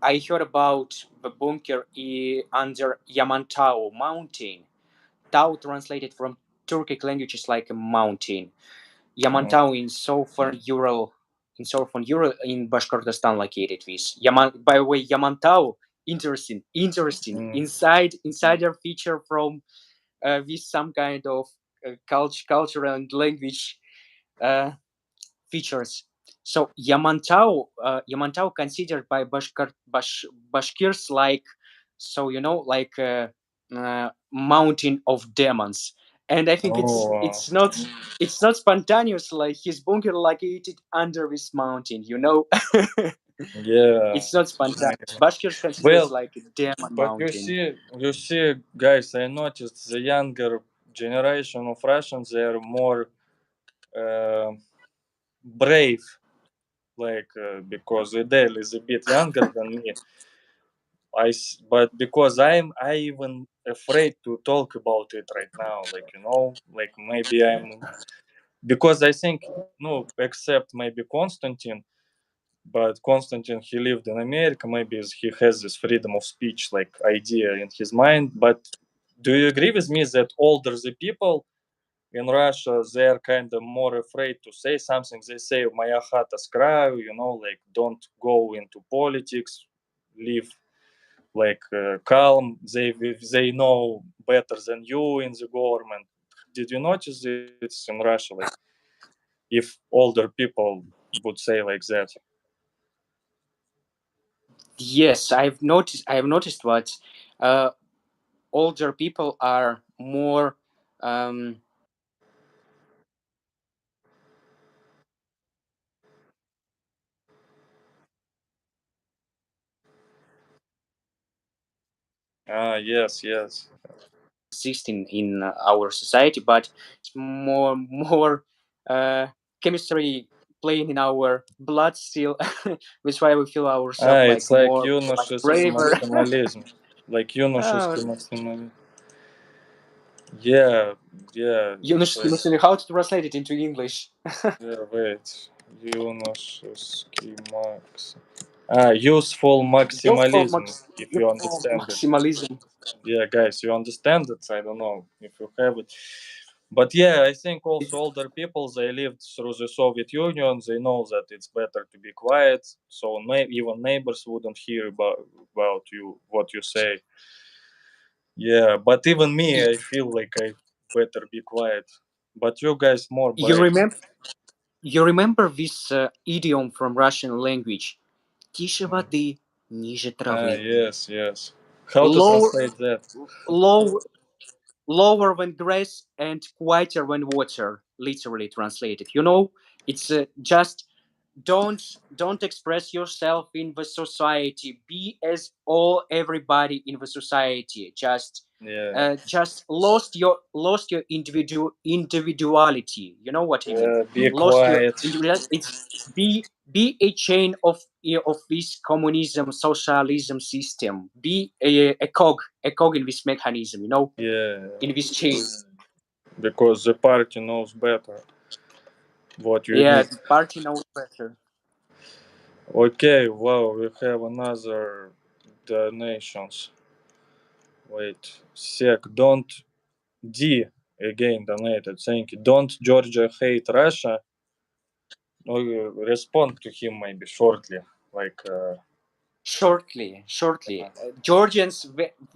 I heard about the bunker under Yamantau mountain. Tau translated from Turkic language is like a mountain. Mm, Yamantau in southern Ural in Bashkortostan located this. By the way, Yamantau, interesting. mm. Insider feature from with some kind of culture and language uh, features. So Yamantau considered by Bashkirs like, so like mountain of demons, and I think Oh, it's not spontaneous. Like his bunker located under this mountain, yeah. it's not spontaneous. Bashkirs considers Well, like a demon but mountain. you see, guys, I noticed the younger generation of Russians they are more uh, brave, like because Adele is a bit younger than me. But because I even afraid to talk about it right now, like like maybe I'm because I think no, except maybe Konstantin, but Konstantin he lived in America. Maybe he has this freedom of speech like idea in his mind. But do you agree with me that older the people in Russia they are kind of more afraid to say something? They say "Моя хата с краю," like don't go into politics, live like calm. They know better than you in the government. Did you notice it's in Russia? Like if older people would say like that. Yes, I have noticed what uh, older people are more um, Yes, yes. existing in our society, but it's more chemistry playing in our blood still. That's why we feel ourselves It's like like more like юношеский braver. максимализм. Like uh, юношеский максимализм. Yeah, yeah, it's like, how to translate it into English? yeah, wait. Юношеский макс. Useful Useful, maximalism, if you useful understand it. maximalism. Yeah, guys, you understand it? I don't know if you have it. But yeah, I think also older people, they lived through the Soviet Union. They know that it's better to be quiet, so even neighbors wouldn't hear about you what you say. Yeah, but even me, I feel like I better be quiet. But you guys more You brave. remember? You remember this idiom from Russian language? Тише воды, ниже травы. Yes, yes. How to Low, translate that? low, lower than grass and quieter than water, literally translated. It's just don't express yourself in the society. Be as all everybody in the society. Yeah, Just lost your individuality. You know what I mean? yeah. Be Lost your quiet. individuality. It's be a chain of this communism socialism system. Be a cog in this mechanism. Yeah, In this chain. because the party knows better what you Yeah, need. the party knows better. Okay, wow, we have another donations. Wait, sec, don't D again donated. Thank you. Don't Georgia hate Russia? No, you respond to him maybe shortly. Like, Shortly. Georgians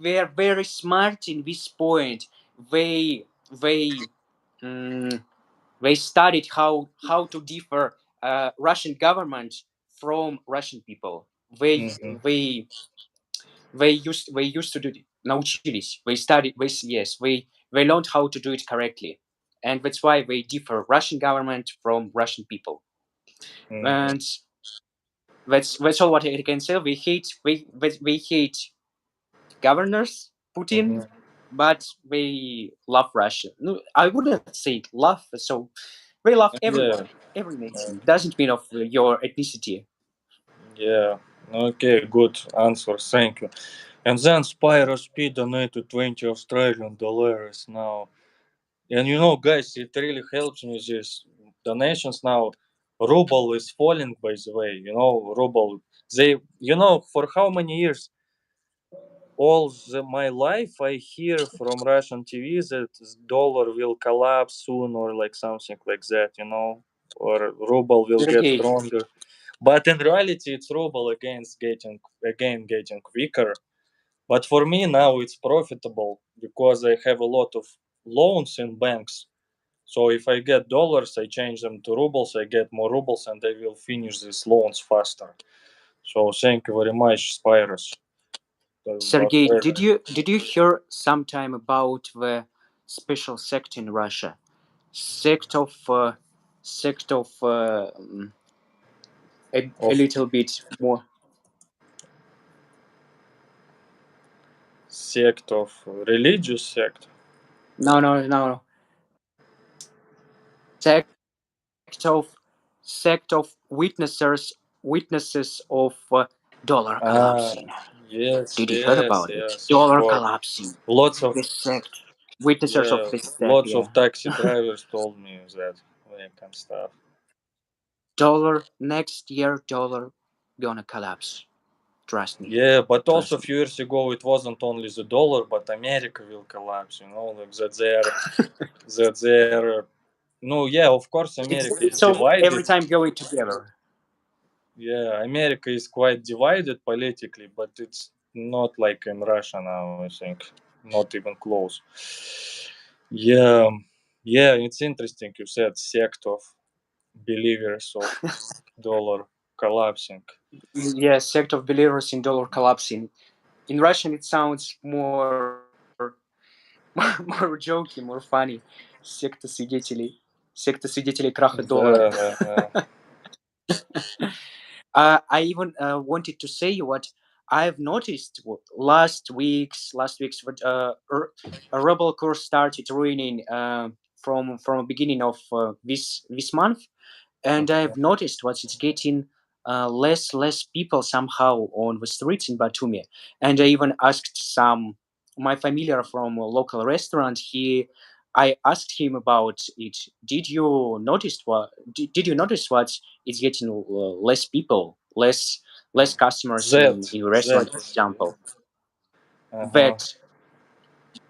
were very smart in this point. They they mm, they studied how to differ Russian government from Russian people. They mhm, they they used to do it. Научились. They studied. They learned how to do it correctly, and that's why they differ Russian government from Russian people. mhm, And that's all what I can say. We hate governors, Putin, mhm. but we love Russia. No, I wouldn't say love. So we love everyone, Yeah, every nation. Doesn't mean of your ethnicity. yeah. Okay, good answer. Thank you. And then Spyro Speed donated 20 Australian dollars now. And guys, it really helps me this donations now. Ruble is falling, by the way. Ruble. For how many years? My life, I hear from Russian TV that dollar will collapse soon, or like something like that. Or ruble will get Sergey, stronger. But in reality, it's ruble getting weaker. But for me now, it's profitable because I have a lot of loans in banks. So if I get dollars, I change them to rubles, I get more rubles, and I will finish these loans faster. So thank you very much, Spyros. Sergey, did you hear sometime about the special sect in Russia? Sect of a Of little bit more. sect of religious sect. No. Sect of witnesses of dollar Ah, collapsing. yes, Did you heard yes, about it? yes, of Dollar course. collapsing. Lots of This sect. Witnessers of yeah, this sect, lots yeah. of taxi drivers told me that like and stuff. Dollar next year, dollar gonna collapse. Trust me. Yeah, but also Trust a me. few years ago it wasn't only the dollar, but America will collapse. Like that they're. No, yeah, of course It's America is it's all every divided. time going together. Yeah, America is quite divided politically, but it's not like in Russia now, I think. Not even close. Yeah, yeah, it's interesting you said sect of believers of dollar collapsing. Yeah, sect of believers in dollar collapsing. In Russian, it sounds more jokey, more funny. Секта свидетелей краха доллара. Да, да, да. I even wanted to say what I've noticed last week's a ruble course started ruining from the beginning of this month, and I've noticed what it's getting less people somehow on the streets in Batumi. And I even asked some my familiar from a local restaurant. I asked him about it. Did you notice what it's getting less people, less customers Z, in the restaurant, Z. for example. Uh-huh. That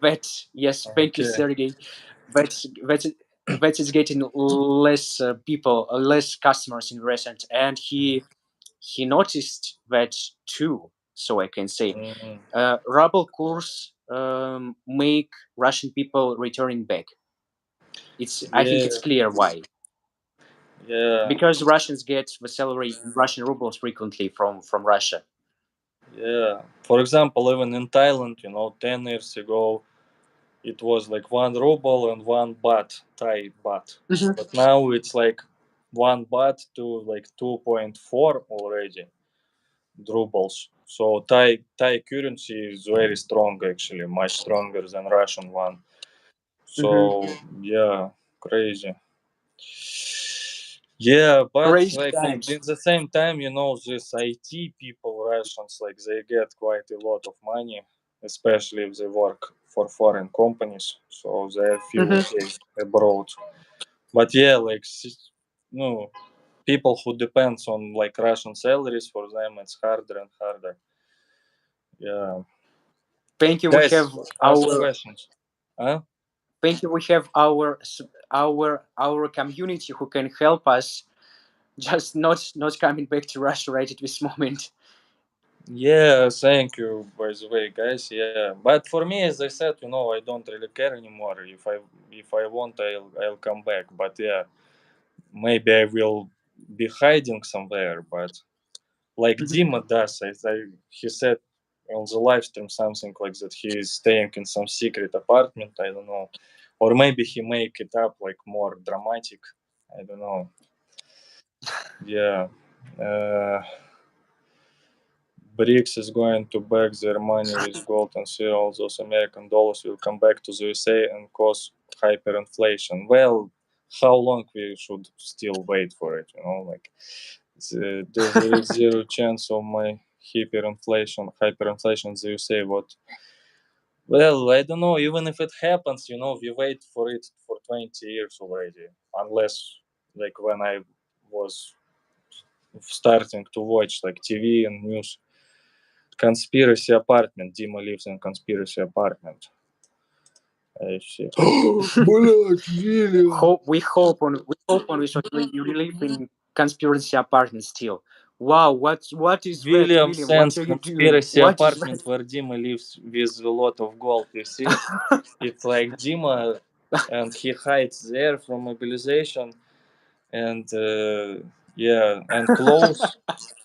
that yes, thank you, Okay. Sergey. That that is getting less people, less customers in the restaurant, and he noticed that too. So I can say, Mm, ruble course make Russian people returning back. It's I think yeah, it's clear why, yeah, because Russians get the salary in Russian rubles frequently from Russia. yeah. For example, even in Thailand, 10 years ago, it was like 1 ruble and 1 baht, Thai baht. Mhm. But now it's like 1 baht to like 2.4 already rubles. So Thai currency is very strong actually, much stronger than Russian one. Mhm. So yeah, crazy. Yeah, but Crazy like times. in the same time, this IT people, Russians, like they get quite a lot of money, especially if they work for foreign companies, so they feel Mhm. okay abroad. But yeah, like no, people who depends on like Russian salaries, for them it's harder and harder. Yeah, Thank you. We guys, have ask our questions. Huh? thank you. We have our community who can help us. Just not coming back to Russia right at this moment. Yeah, thank you, by the way, guys. Yeah, but for me, as I said, I don't really care anymore. If I want, I'll come back. But yeah, maybe I will be hiding somewhere. But like Mhm. Dima does, he said on the live stream something like that. He is staying in some secret apartment. I don't know, or maybe he make it up like more dramatic. I don't know. Yeah. Uh, BRICS is going to back their money with gold and silver. All those American dollars will come back to the USA and cause hyperinflation. Well, how long we should still wait for it? Like there is zero chance of my hyperinflation in the USA. What? Well, I don't know. Even if it happens, we wait for it for 20 years already. Unless, like when I was starting to watch like TV and news. Conspiracy apartment. Dima lives in conspiracy apartment. I see. Блять, William. We hope on this one. You live in conspiracy apartment still. Wow, what is that, William William? What sends are you doing? conspiracy What is apartment that? where Dima lives with a lot of gold. You see, it's like Dima, and he hides there from mobilization, and yeah, and clothes.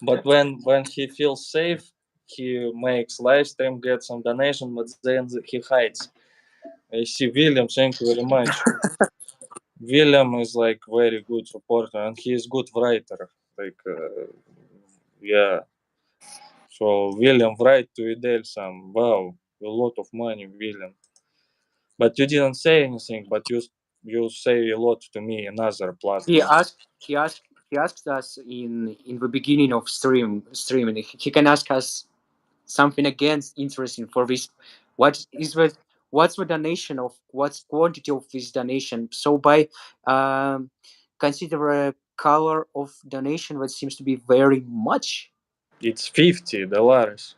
But when he feels safe, he makes live stream, gets some donation, but then he hides. I see William. Thank you very much. William is like very good supporter and he is good writer. Like yeah. So William write to IDEL some wow a lot of money William. But you didn't say anything. But you say a lot to me in other He platforms. asked. He asked us in the beginning of stream, and he can ask us something against interesting for this. What is the what's the donation of what's quantity of this donation? So by um, consider a color of donation that seems to be very much. It's $50.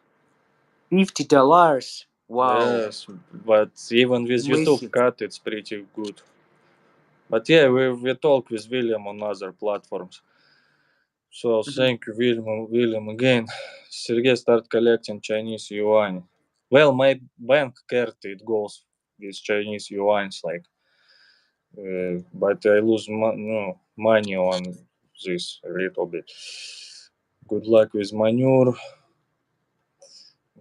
$50. Wow, Yes, but even with YouTube massive. cut, it's pretty good. But yeah, we talk with William on other platforms. So Mhm. thank you, William again. Sergey start collecting Chinese yuan. Well, my bank card it goes with Chinese yuans, like, but I lose no, money on this a little bit. Good luck with manure.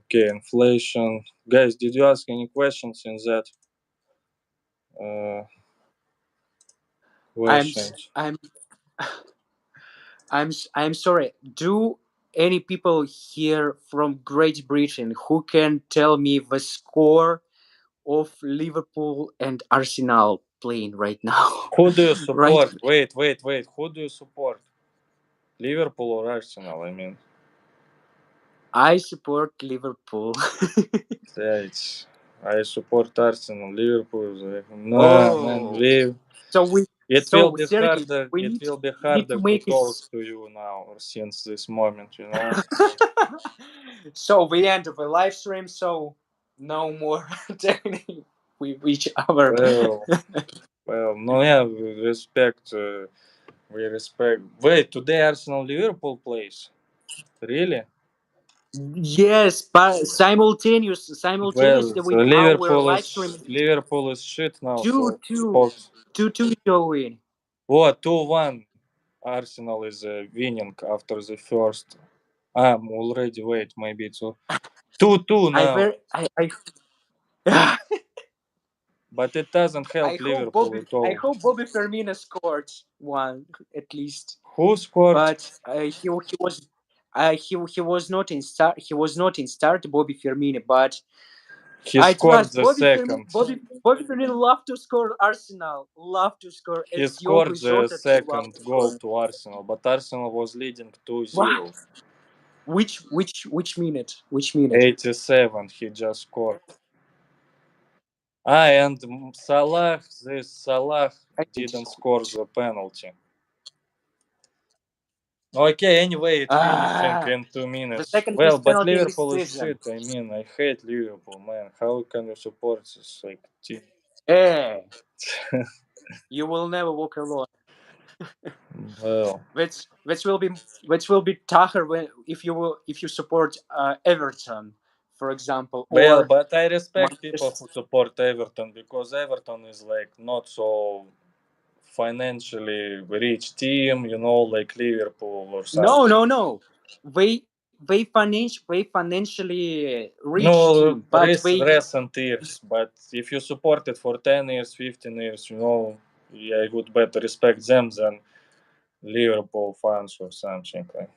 Okay, inflation. Guys, did you ask any questions in that uh, I'm s- questions? I'm I'm sorry. Do any people here from Great Britain who can tell me the score of Liverpool and Arsenal playing right now? Who do you Right? support? Wait. Who do you support? Liverpool or Arsenal? I mean, I support Liverpool. yeah, I support Arsenal. Liverpool is like, no, man, Oh, we. so we, It will so be Sergey, harder. we It need will be we need harder to to make talk it. to you now since this moment. You know. So we end of a live stream. So no more technique with each other. Well, no, yeah, we respect. We respect. Wait, today Arsenal Liverpool plays. Really? Yes, but Well, simultaneously so with our live stream. Liverpool is shit now. Two So two sports. 2-2 going. What 2-1? Arsenal is winning after the first. I'm already wait. Maybe it's 2-2 I now. very I But it doesn't help Liverpool at I all. hope Bobby Firmino scored one at least. Who scored? But he was he was not in start Bobby Firmino, but He I scored trust the Bobby Firmino. second. Bobby Firmino love to score Arsenal, love to score, He as Diogo scored the Jota love second to goal score. to Arsenal, but Arsenal was leading What? 2-0. Which minute? Which minute? 87 he just scored. And Salah Eight. didn't score the penalty. Okay, anyway, it finishing Ah, in 2 the minutes. second Well, best but penalty this Liverpool is season. shit. I mean, I hate Liverpool, man. How can you support this like team? Eh, you will never walk alone. Well, Which will be tougher when if you support Everton, for example, well, or but I respect people Manchester. who support Everton because Everton is like not so financially rich team, like Liverpool or No, something. no, no. They financially rich No, team, but they recent years, but if you support it for 10 years, 15 years, yeah, I would better respect them than Liverpool fans or something like.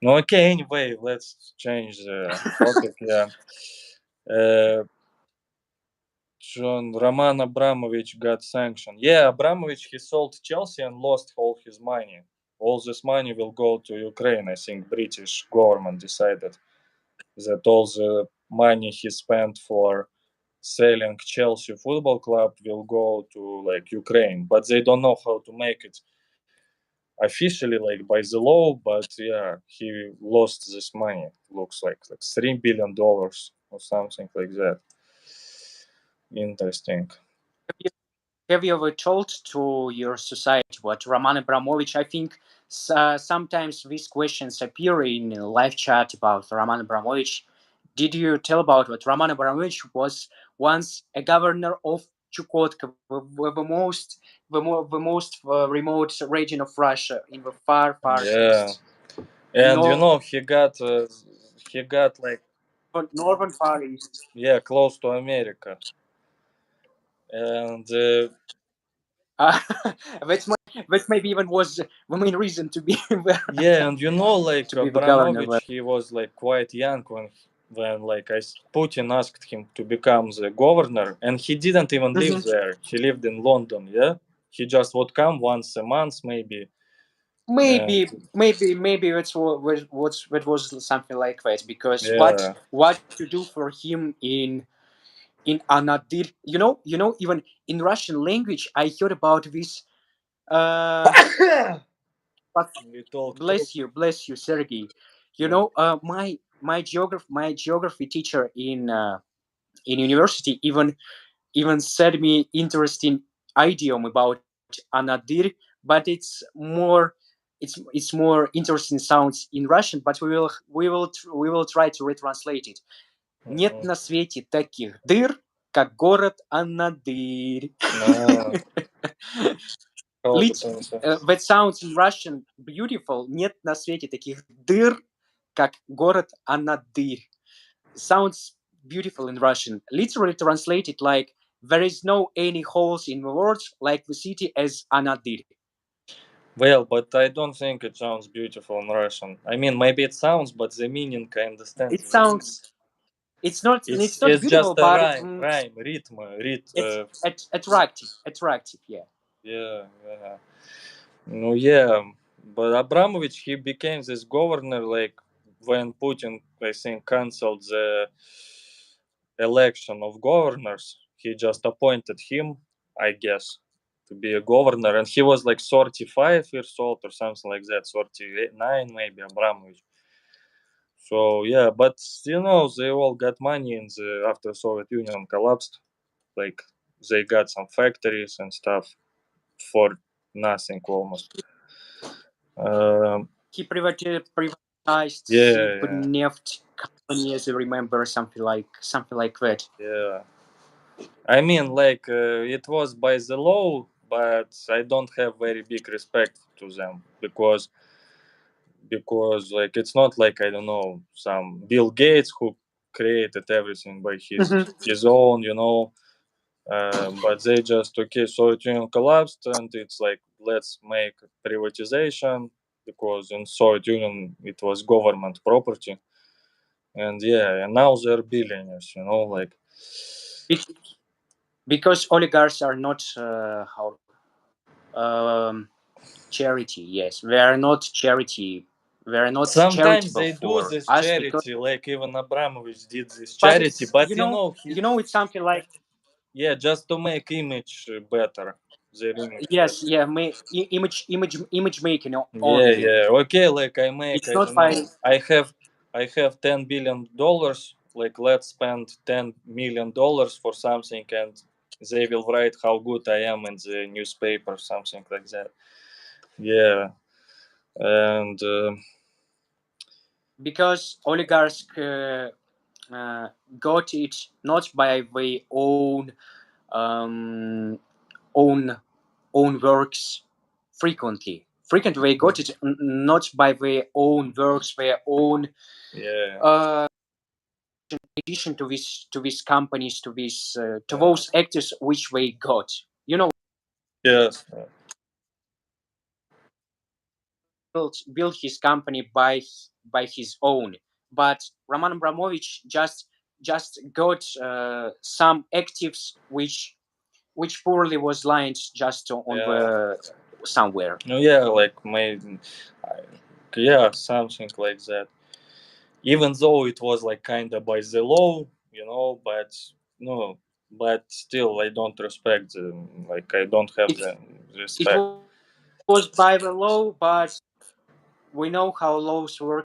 No, okay. Anyway, let's change the topic. Yeah, uh, John Roman Abramovich got sanctioned. Yeah, Abramovich he sold Chelsea and lost all his money. All this money will go to Ukraine. I think British government decided that all the money he spent for selling Chelsea football club will go to like Ukraine, but they don't know how to make it officially like by the law. But yeah, he lost this money. Looks like $3 billion or something like that. Interesting. have you ever told to your society what Roman Abramovich? I think sometimes these questions appear in live chat about Roman Abramovich. Did you tell about what Roman Abramovich was once a governor of Chukotka, the most remote region of Russia in the far far Yeah, east, and northern he got like northern far east. yeah close to America, and Uh, that's that maybe even was the main reason to be there, yeah, and like to be the governor Abramovich, there. he was like quite young when like Putin asked him to become the governor, and he didn't even live Mhm. there. He lived in London. Yeah, he just would come once a month maybe, and Maybe that was something like that, because yeah, what to do for him in Anadir, even in Russian language I heard about this. Uh, but we talk too. bless you, Sergey. Yeah. My geography teacher in university even said me interesting idiom about Anadir, but it's more interesting sounds in Russian, but we will try to retranslate it. Нет Mhm. на свете таких дыр, как город Анадырь. No, how to Lit- translate? that sounds in Russian beautiful. Нет на свете таких дыр, как город Анадырь. Sounds beautiful in Russian. Literally translated there is no any holes in the words like the city as Anadir. Well, but I don't think it sounds beautiful in Russian. I mean, maybe it sounds, but the meaning, I understand It the meaning. sounds. It's not It's beautiful, just a but rhyme, rhythm, it's attractive. Attractive, yeah. yeah, yeah. No, yeah, but Abramovich he became this governor like when Putin, I think, cancelled the election of governors. He just appointed him, I guess, to be a governor, and he was like 35 years old or something like that, 39 maybe Abramovich. So yeah, but they all got money in the after Soviet Union collapsed. Like they got some factories and stuff for nothing almost. Um, He privatized yeah, yeah, Sibneft company, as I remember, something like that. yeah. I mean, like it was by the law, but I don't have very big respect to them because like it's not like I don't know some Bill Gates who created everything by his Mhm. his own, but they just okay, Soviet Union collapsed, and it's like let's make privatization because in Soviet Union it was government property, and yeah, and now they're billionaires, like Be- because oligarchs are not how charity. Yes, they are not charity. They are not sometimes charitable they do for this us because. charity, like even Abramovich did this But charity, it's but he it's something like. yeah, just to make image better, their image Yes, better. yeah, image making Yeah, only. yeah. Okay, like I make, It's I not don't by. know. I have $10 billion. Like let's spend $10 million for something, and they will write how good I am in the newspaper, something like that. Yeah, and Because oligarchs uh, got it not by their um, own own works frequently. Frequently, they got it not by their own works, their own yeah, uh, addition to these companies, to yeah, those actors which they got. You know, yes, built his company by his own. But Roman Abramovich just got some actives which poorly was lined just on yeah. the somewhere. No, yeah, like I- yeah, something like that. Even though it was like kind of by the law, but no, but still I don't respect them. Like I don't have It the it respect. was by the law, but we know how laws work.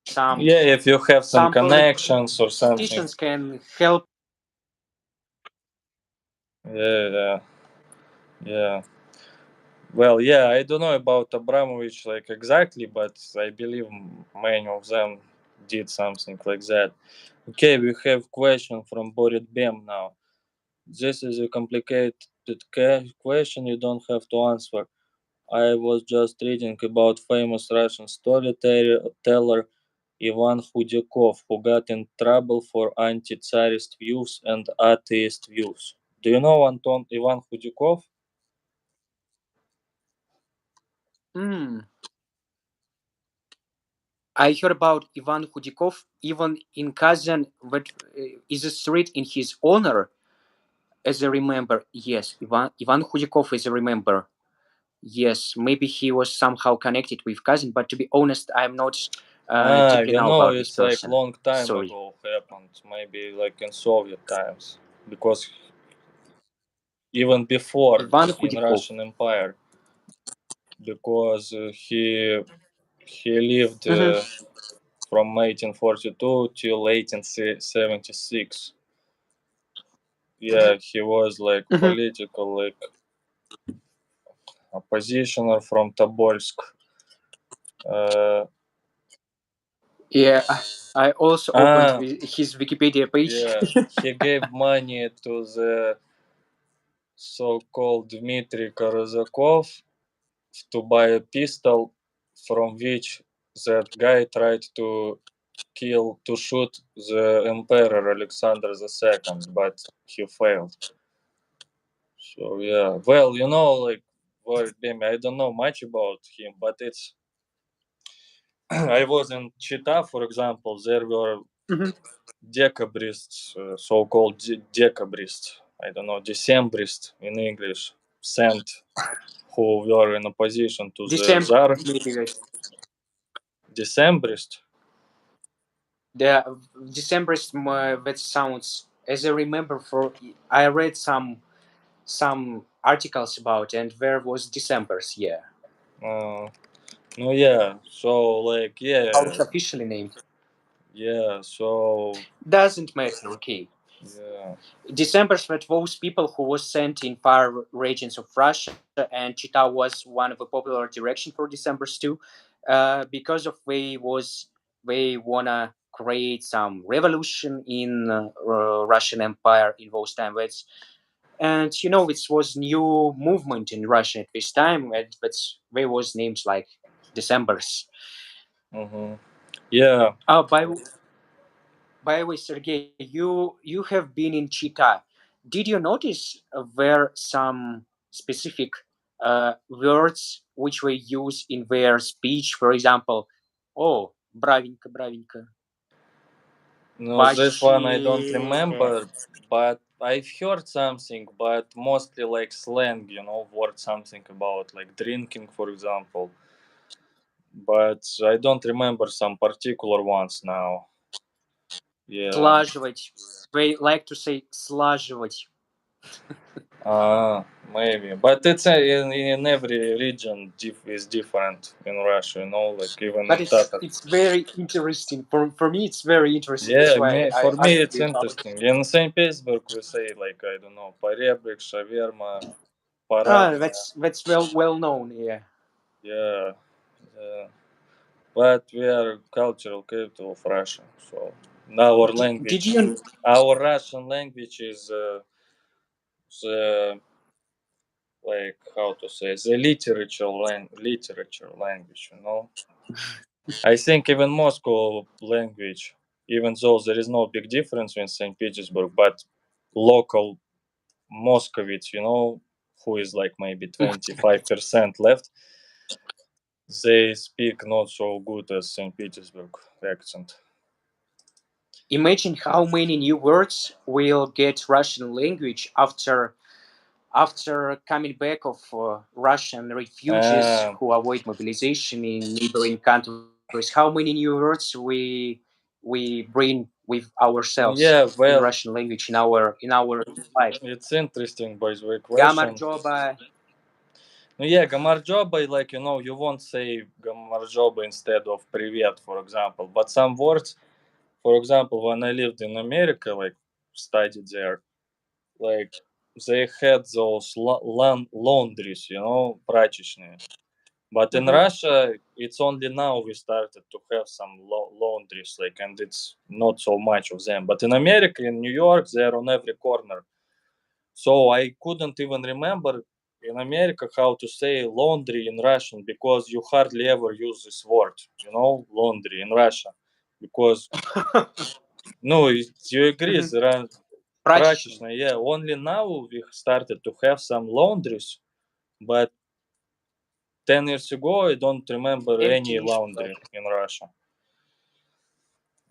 Some Yeah, if you have some some connections or something. politicians can help. Yeah, yeah, yeah. Well, yeah, I don't know about Abramovich like exactly, but I believe many of them did something like that. Okay, we have question from Borit Bem now. This is a complicated question you don't have to answer. I was just reading about famous Russian storyteller Ivan Khudякov, who got in trouble for anti-Tsarist views and atheist views. Do you know Anton Ivan Khudякov? Hmm. I heard about Ivan Khudякov. Even in Kazan, that is a street in his honor, as I remember. Yes, Ivan Khudякov, as I remember. Yes, maybe he was somehow connected with Kazan, but to be honest, I'm not deeply know about this It's like person. long time Sorry. ago happened, maybe like in Soviet times, because even before Ivan in Khudякov. Russian Empire, because he lived Mhm. from 1842 till 1876. Yeah, he was like Mhm. political, like oppositioner from Tobolsk. Uh, Yeah, I also opened ah, his Wikipedia page. yeah, he gave money to the so-called Dmitry Karazakov to buy a pistol, from which that guy tried to shoot the Emperor Alexander II, but he failed. So yeah, well, like word name. I don't know much about him, but it's. I was in Chita, for example. There were Mhm. decabrists, so-called decabrists. I don't know, Decembrists in English, saint who were in opposition to the December, Tsar. maybe guys. Decembrist. The December is that sounds. As I remember, for I read some articles about, and there was December's. Yeah, No, yeah. So like, how it's yeah, officially named yeah. So doesn't matter. Okay, yeah. December's were those people who was sent in far regions of Russia, and Chita was one of the popular direction for December's too, because of they wanna create some revolution in Russian Empire in those times. And it was new movement in Russia at this time, and that's they was named like December's. Mm-hmm. Yeah. By the way, Sergey, you have been in Chita. Did you notice where some specific words which we use in their speech? For example, oh, бравенько, бравенько, No, this one I don't вообще. remember, but I've heard something, but mostly like slang, word something about like drinking, for example. But I don't remember some particular ones now. Yeah. Слаживать. They like to say слаживать. Ah, maybe. But it's in every region is different in Russia, like even But in Tatar. it's very interesting. For me, it's very interesting. That's Yeah, why I for me asked it's you about. interesting. In St. Petersburg we say like, I don't know, поребрик, shaverma, Ah, paradnya. that's well known. Yeah. Yeah, yeah. But we are cultural capital of Russia, so our Did language, you our Russian language is the, like, how to say, the literature language. I think even Moscow language, even though there is no big difference in St. Petersburg, but local Moscovite, who is like maybe 25% left, they speak not so good as St. Petersburg accent. imagine how many new words will get Russian language after coming back of Russian refugees Uh, who avoid mobilization in neighboring countries? How many new words we bring with ourselves yeah, in well, Russian language in our life? it's interesting, by the way, question. Gamarjoba. No, yeah, Gamarjoba, like, you won't say Gamarjoba instead of Привет, for example. But some words, for example, when I lived in America, like, studied there, like, they had those laundries, прачечные. But in Mhm. Russia, it's only now we started to have some laundries, like, and it's not so much of them. But in America, in New York, they're on every corner. So I couldn't even remember in America how to say laundry in Russian because you hardly ever use this word, laundry in Russia. Because, no, you agree, Mhm. there are Прачечный. practically, yeah, only now we started to have some laundries, but 10 years ago I don't remember Empty any ничего. laundry in Russia.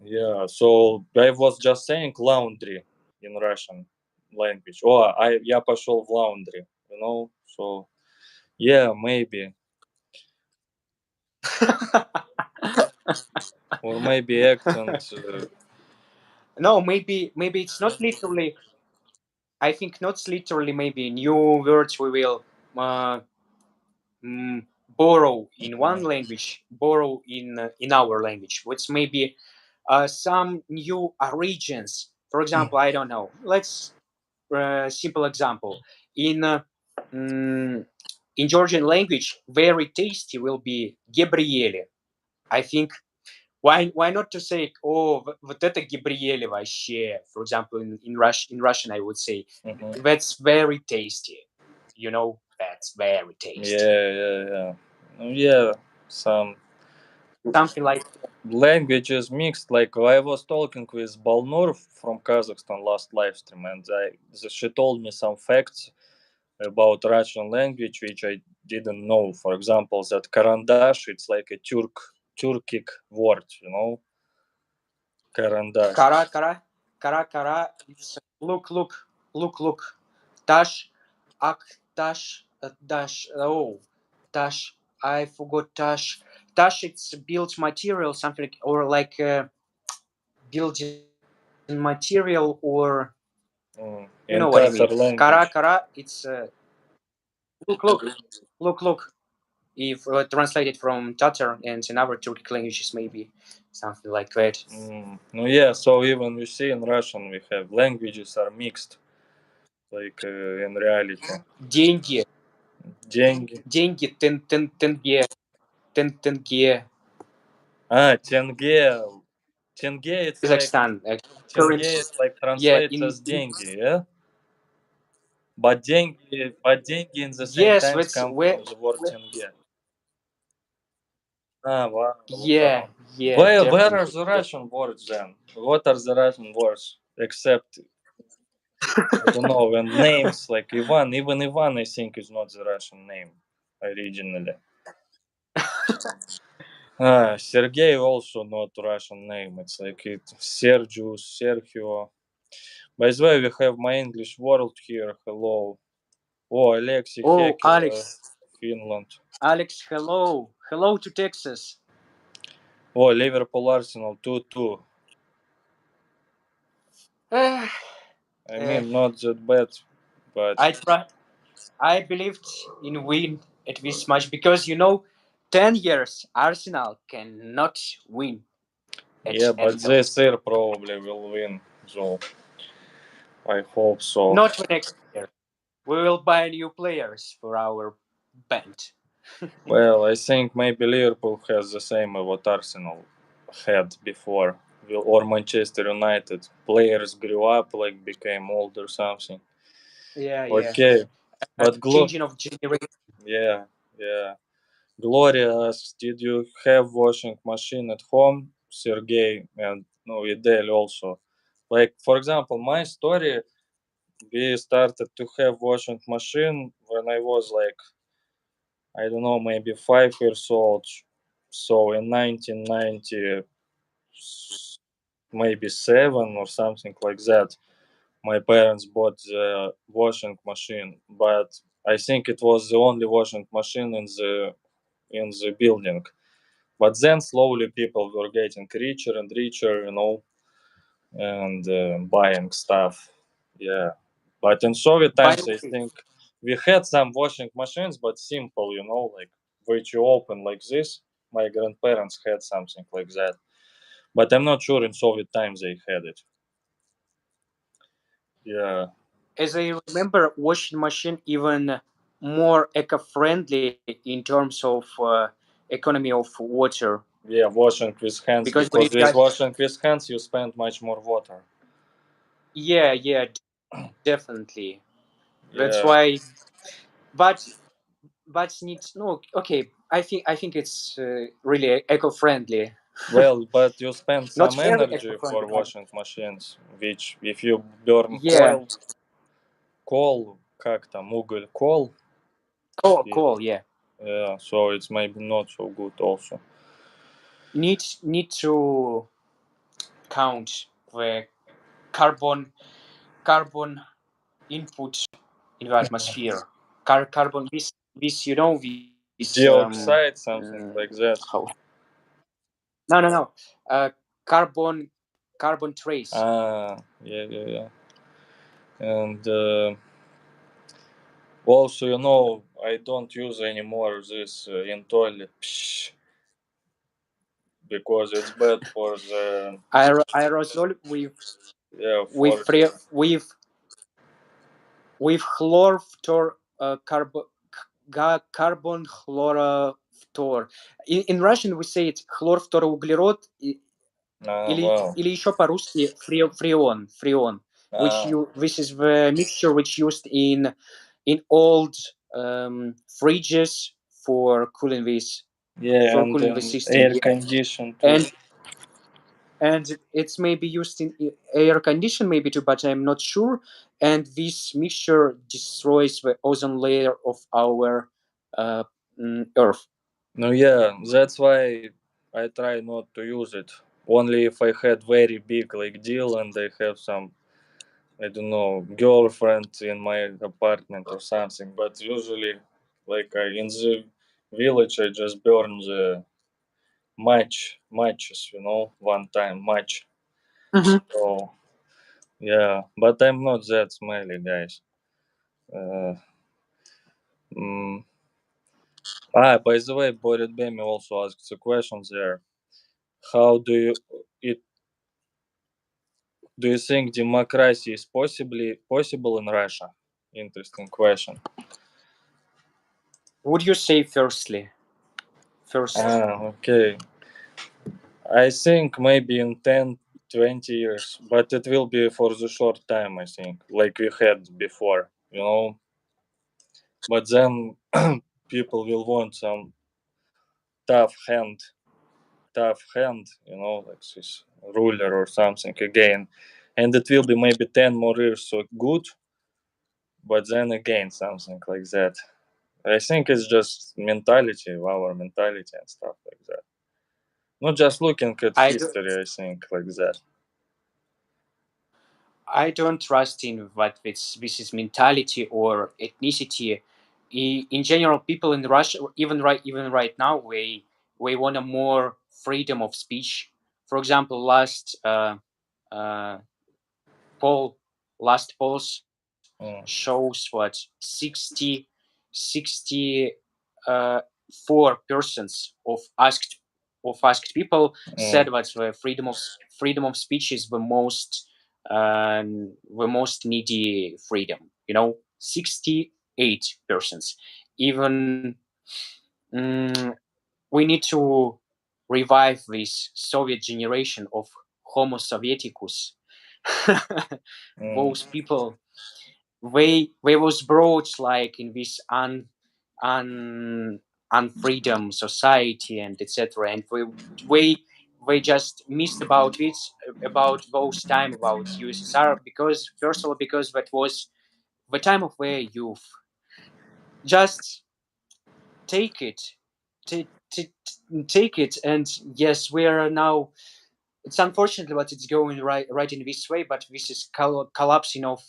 Yeah, so I was just saying laundry in Russian language. Oh, я пошел в laundry, so yeah, maybe. Or maybe accent. No, maybe it's not literally. I think not literally. Maybe new words we will uh, borrow in one language, borrow in our language, which may be some new regions. For example, I don't know. Let's simple example mm, in Georgian language, very tasty will be Gabriele. I think why not to say oh вот это Gabriele вообще. For example, in Russian, I would say Mhm. that's very tasty. That's very tasty. Yeah, yeah, yeah. Yeah, some Something like languages mixed. Like I was talking with Balnur from Kazakhstan last live stream, and she told me some facts about Russian language, which I didn't know. For example, that karandash, it's like a Turkic word, karandash. Kara, kara, kara, kara. It's look, look, look, look. Dash, ak, dash, dash. Oh, dash. I forgot dash. Dash. It's built material, something like, or like building material, or you know In what I mean. Tatar Kara, language. kara. It's look, look, look, look. If translated from Tatar and in our Turkic languages, maybe something like that. No, yeah, so even we see in Russian we have languages are mixed, like in reality. Деньги, Деньги. деньги, тенге, тенге. Тенге. Tenge, it's like Kazakhstan, tenge, currency. it's like Yeah, translates in, as деньги, yeah. But деньги in the same yes, times that's come from the word where tenge. Wow, yeah, wow. yeah, Where are definitely. the Russian words then? What are the Russian words except I don't know and names like Ivan? Even Ivan, I think, is not the Russian name originally. Sergey also not Russian name. It's like it Sergius, Sergio. By the way, we have my English world here. Hello. Oh, Alexei Oh, Hekela, Finland. Alex, hello, hello to Texas. Oh, Liverpool Arsenal 2-2. Uh, I mean, not that bad, but I try. I believed in win at this match because 10 years Arsenal cannot win yeah, at but Anfield. this year probably will win. So I hope so. Not for next year. We will buy new players for our band. Well, I think maybe Liverpool has the same what Arsenal had before, or Manchester United. Players grew up, like became old or something. Yeah, yeah. Okay, but Changing of generation. yeah, yeah. Gloria asks, did you have washing machine at home? Sergey and no, IDEL also. Like for example, my story, we started to have washing machine when I was like I don't know, maybe 5 years old. So in 1990, maybe seven or something like that, my parents bought the washing machine. But I think it was the only washing machine in the building. But then slowly people were getting richer and richer, and buying stuff. Yeah. But in Soviet By times, the I way, think we had some washing machines, but simple, like which you open like this. My grandparents had something like that. But I'm not sure in Soviet times they had it. Yeah. as I remember, washing machine even more eco-friendly in terms of economy of water Yeah, washing with hands, because when because it with got washing with hands you spend much more water. yeah, yeah, definitely. That's Yeah. why, but needs no. Okay, I think it's really eco-friendly. Well, but you spend Not some very energy for eco-friendly, but washing machines, which if you burn yeah, coal, как там, уголь, coal, cool, yeah, cool, yeah. yeah, so it's maybe not so good also. Need to count the carbon carbon input in the atmosphere. Carbon this this Dioxide, something like how that. no carbon carbon trace. Yeah, yeah, yeah. And also, I don't use anymore this Intol because it's bad for the, Aerosol yeah, with for free, the, with chlorftor carbon chloroftor. In Russian we say it chlорфторуглерод wow. или еще по-русски фреон, which Ah, you this is the mixture which used in old fridges for cooling this yeah, for and cooling the then system. air Yeah, condition too. and and it's maybe used in air condition maybe too, but I'm not sure. And this mixture destroys the ozone layer of our uh, Earth. No, yeah, that's why I try not to use it. Only if I had very big like deal and I have some, I don't know, girlfriend in my apartment or something. But usually, like in the village, I just burn the matches, one time match. Mhm. So yeah, but I'm not that smelly, guys. Uh, mm, by the way, Bored Bemi also asked a question there. How it do you think democracy is possible in Russia? Interesting question. Would you say firstly, first? Okay. I think maybe in 10, 20 years, but it will be for the short time, I think, like we had before. But then people will want some tough hand, like this ruler or something again. And it will be maybe 10 more years so good, but then again, something like that. I think it's just mentality, our mentality and stuff like that. Not just looking at I do. history, I think, like that. I don't trust in what this is mentality or ethnicity. In general, people in Russia, even right now, we want a more freedom of speech. For example, uh, poll last polls Mm, shows what 64% of asked people mm, said that the freedom of speech is the most needy freedom. 68%. Even mm, we need to revive this Soviet generation of Homo Sovieticus. mm, Those people, they was brought like in this un unfreedom society and etc. And we just missed about those time about USSR, because first of all because that was the time of their youth. Just take it, take it, and yes, we are now. It's unfortunately that it's going right in this way, but this is collapsing of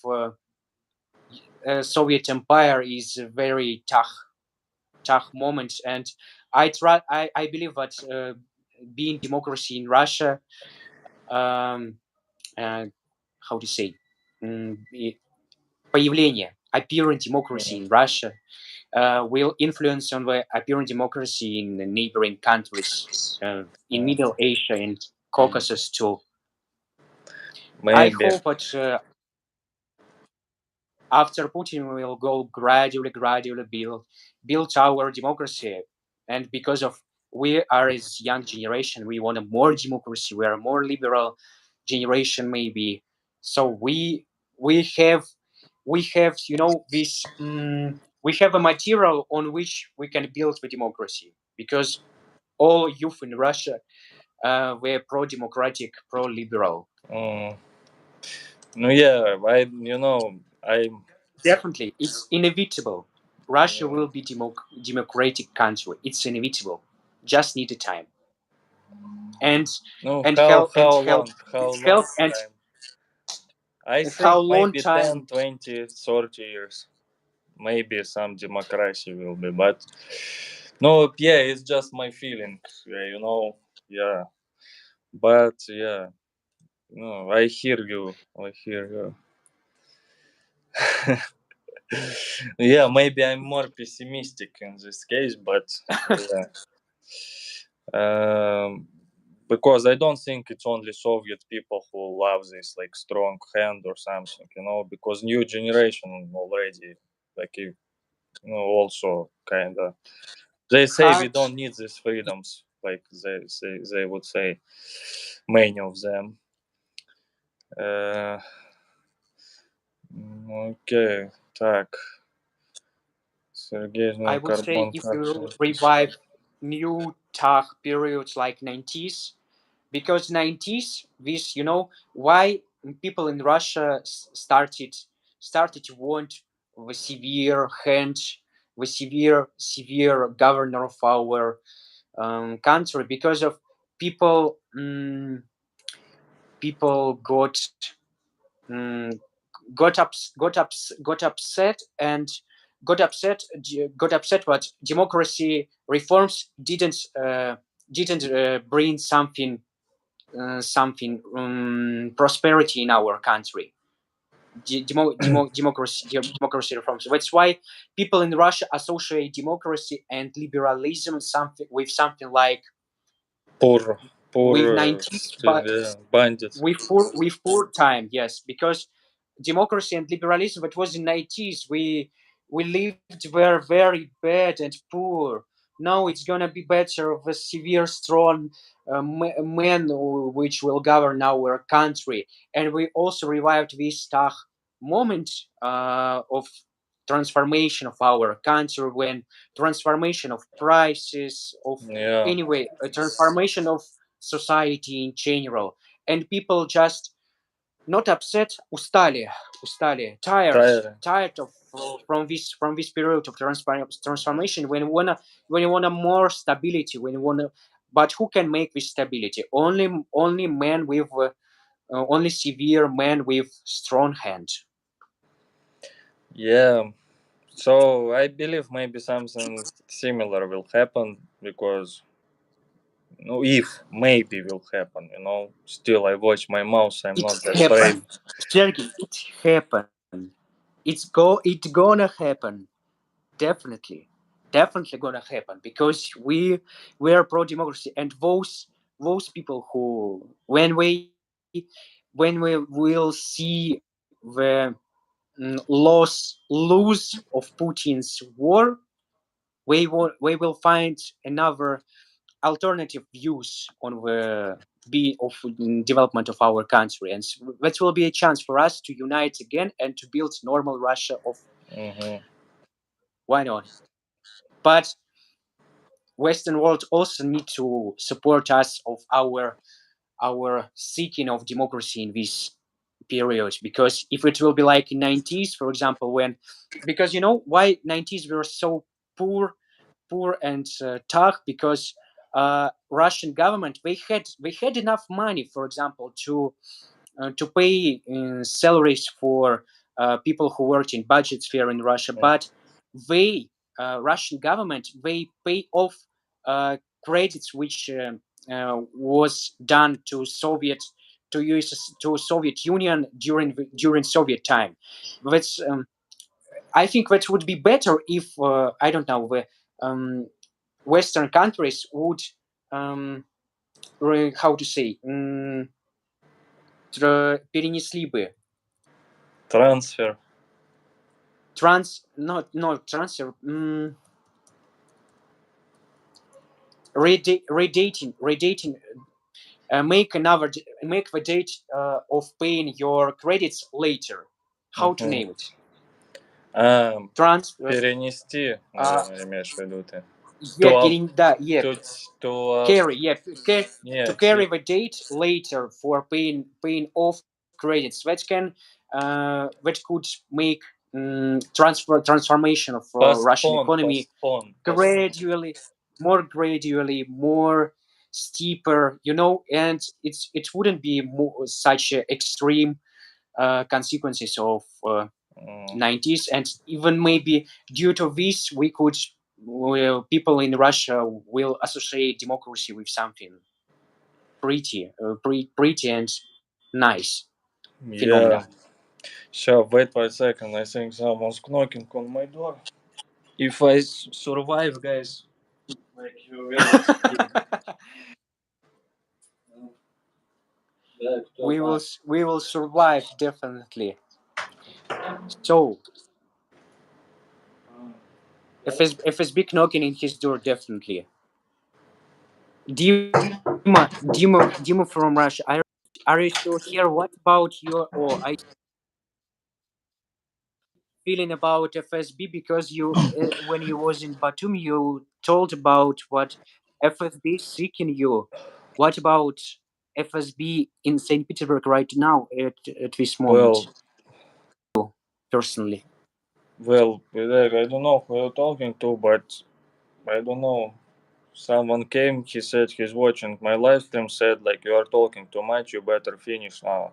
Soviet Empire is a very tough moment, and I believe that being democracy in Russia, um, uh, how to say, появление appearing democracy mm, in Russia will influence on the appearing democracy in the neighboring countries, in mm. Middle Asia and Caucasus too. I Maybe. hope that after Putin, we will go gradually build our democracy, and because of we are as young generation, we want a more democracy. We are a more liberal generation, maybe. So we have this. We have a material on which we can build the democracy, because all youth in Russia were pro-democratic, pro-liberal. Mm. No, yeah, I. Definitely, it's inevitable. Russia will be democratic country. It's inevitable. Just need a time and No, and how help and how help long? How long help and time? I how think long maybe 10, time. 20, 30 years. Maybe some democracy will be, but no, yeah, it's just my feeling. Yeah. But yeah, no, I hear you. I hear you. Yeah, maybe I'm more pessimistic in this case, but yeah. Um, because I don't think it's only Soviet people who love this like strong hand or something. Because new generation already like also kind of they say we Had don't need these freedoms, like they would say, many of them. Uh, окей, так, Сергей, I ну, would say карбон if капсулы you написано. revive new Tag periods like 90s, because 90s, this, why people in Russia started to want the severe hand, the severe governor of our country, because of people people mm, got upset and got upset what democracy reforms didn't bring something prosperity in our country. Democracy reforms. That's why people in Russia associate democracy and liberalism something with something like Poor, with poor, 90s, but yeah, bandits. with poor time, yes, because democracy and liberalism, that was in 90s, we lived were very bad and poor. Now it's gonna be better with severe strong men which will govern our country. And we also revived this moment of transformation of our country, when transformation of prices of, Yeah, anyway, a transformation of society in general. And people just not upset, устали, tired, tiring. tired of from this period of transformation. When you wanna more stability, when you wanna, but who can make this stability? Only men with only severe men with strong hand. Yeah. So I believe maybe something similar will happen because no, if maybe will happen, Still, I watch my mouth. I'm It not afraid. happen, Sergey. It happen. It gonna happen. Definitely, definitely gonna happen, because we are pro democracy. And those people who, when we will see the lose of Putin's war, we will find another alternative views on the be of development of our country, and that will be a chance for us to unite again and to build normal Russia of, Hmm. why not? But Western world also need to support us of our seeking of democracy in this period. Because if it will be like in 90s, for example, when, because why 90s were so poor and tough, because Russian government, they had enough money, for example, to pay salaries for people who worked in budget sphere in Russia. But they, Russian government, they pay off credits which was done to Soviet Union during Soviet time. That's I think that would be better if, I don't know, the Western countries would, how to say, перенесли бы Transfer. not transfer, redating, make the date of paying your credits later. How to Мгм. name it? А, Transfer. перенести, Uh, наверное, имеешь в виду ты. yeah, To, да, yeah, to, to, carry, yeah, to нет, carry the date later for paying off credits. That could make transformation of Russian postpone, economy postpone, postpone. gradually, more steeper, and it wouldn't be such extreme consequences of М, 90s. And even maybe due to this, people in Russia will associate democracy with something pretty and nice phenomena. Yeah. Sure, wait for a second. I think someone's knocking on my door. If I survive, guys, like you will see. Да, кто we will там? we will survive, definitely. So А, FSB knocking in his door, definitely. Dima from Russia. Are you still here? What about your, or are you feeling about FSB? Because when you was in Batumi, you told about what FSB is seeking you. What about? FSB in St. Petersburg right now at this moment, Well, personally? Oleg, I don't know who you're talking to, but I don't know. Someone came, he said he's watching my live stream, said like you are talking too much, you better finish now.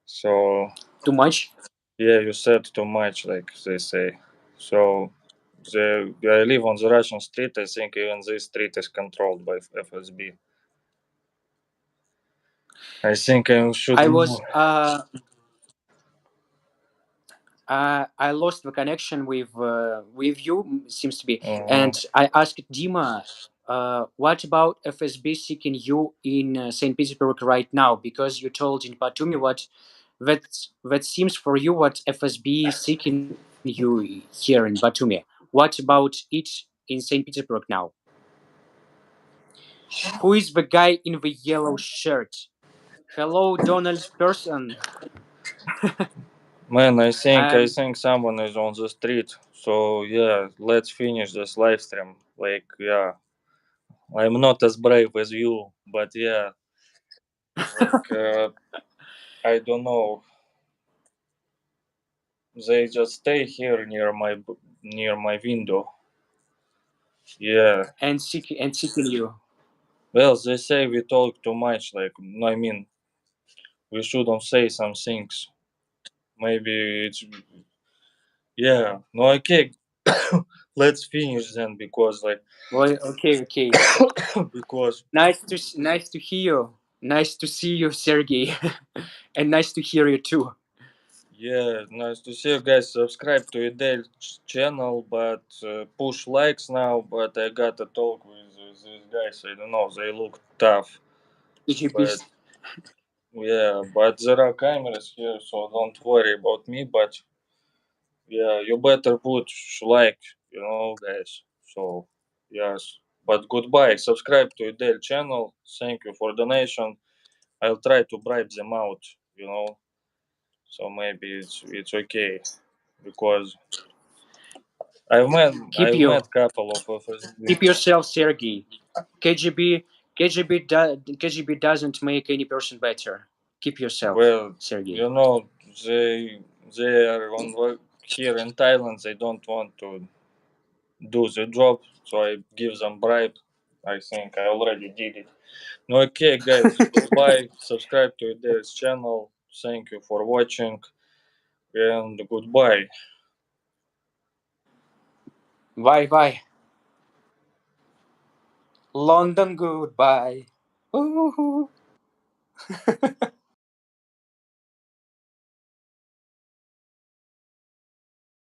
So Too much? yeah, you said too much, like they say. So I live on the Russian street. I think even this street is controlled by FSB. I think I should I know. was I lost the connection with you, seems to be, Uh, and I asked Dima, what about FSB seeking you in Saint Petersburg right now? Because you told in Batumi what that seems for you what FSB seeking you here in Batumi. What about it in Saint Petersburg now? Who is the guy in the yellow shirt? Hello, Donald person. Man, I Um, think someone is on the street. So yeah, let's finish this live stream. Like yeah, I'm not as brave as you, but yeah, like I don't know. They just stay here near my window. Yeah. and seeking you. Well, they say we talk too much. Like I mean, we shouldn't say some things. Maybe it's yeah. No, okay. Let's finish then because like Well, okay, okay. because Nice to hear you. Nice to see you, Sergey, and nice to hear you too. yeah, nice to see you guys. Subscribe to IDEL channel, but push likes now. But I gotta talk with these guys. I don't know. They look tough, but GGPs. yeah, but there are cameras here, so don't worry about me. But yeah, you better put like, guys. So yes, but goodbye. Subscribe to IDEL channel. Thank you for donation. I'll try to bribe them out. You know, so maybe it's okay because Keep I've you. met couple of FSB. Keep yourself, Sergey. KGB. KGB doesn't make any person better. Keep yourself, Well, Sergey. you know they are here in Thailand. They don't want to do the job, so I give them bribe. I think I already did it. No, okay, guys, goodbye. Subscribe to this channel. Thank you for watching and goodbye. Bye bye. London goodbye. Ooh.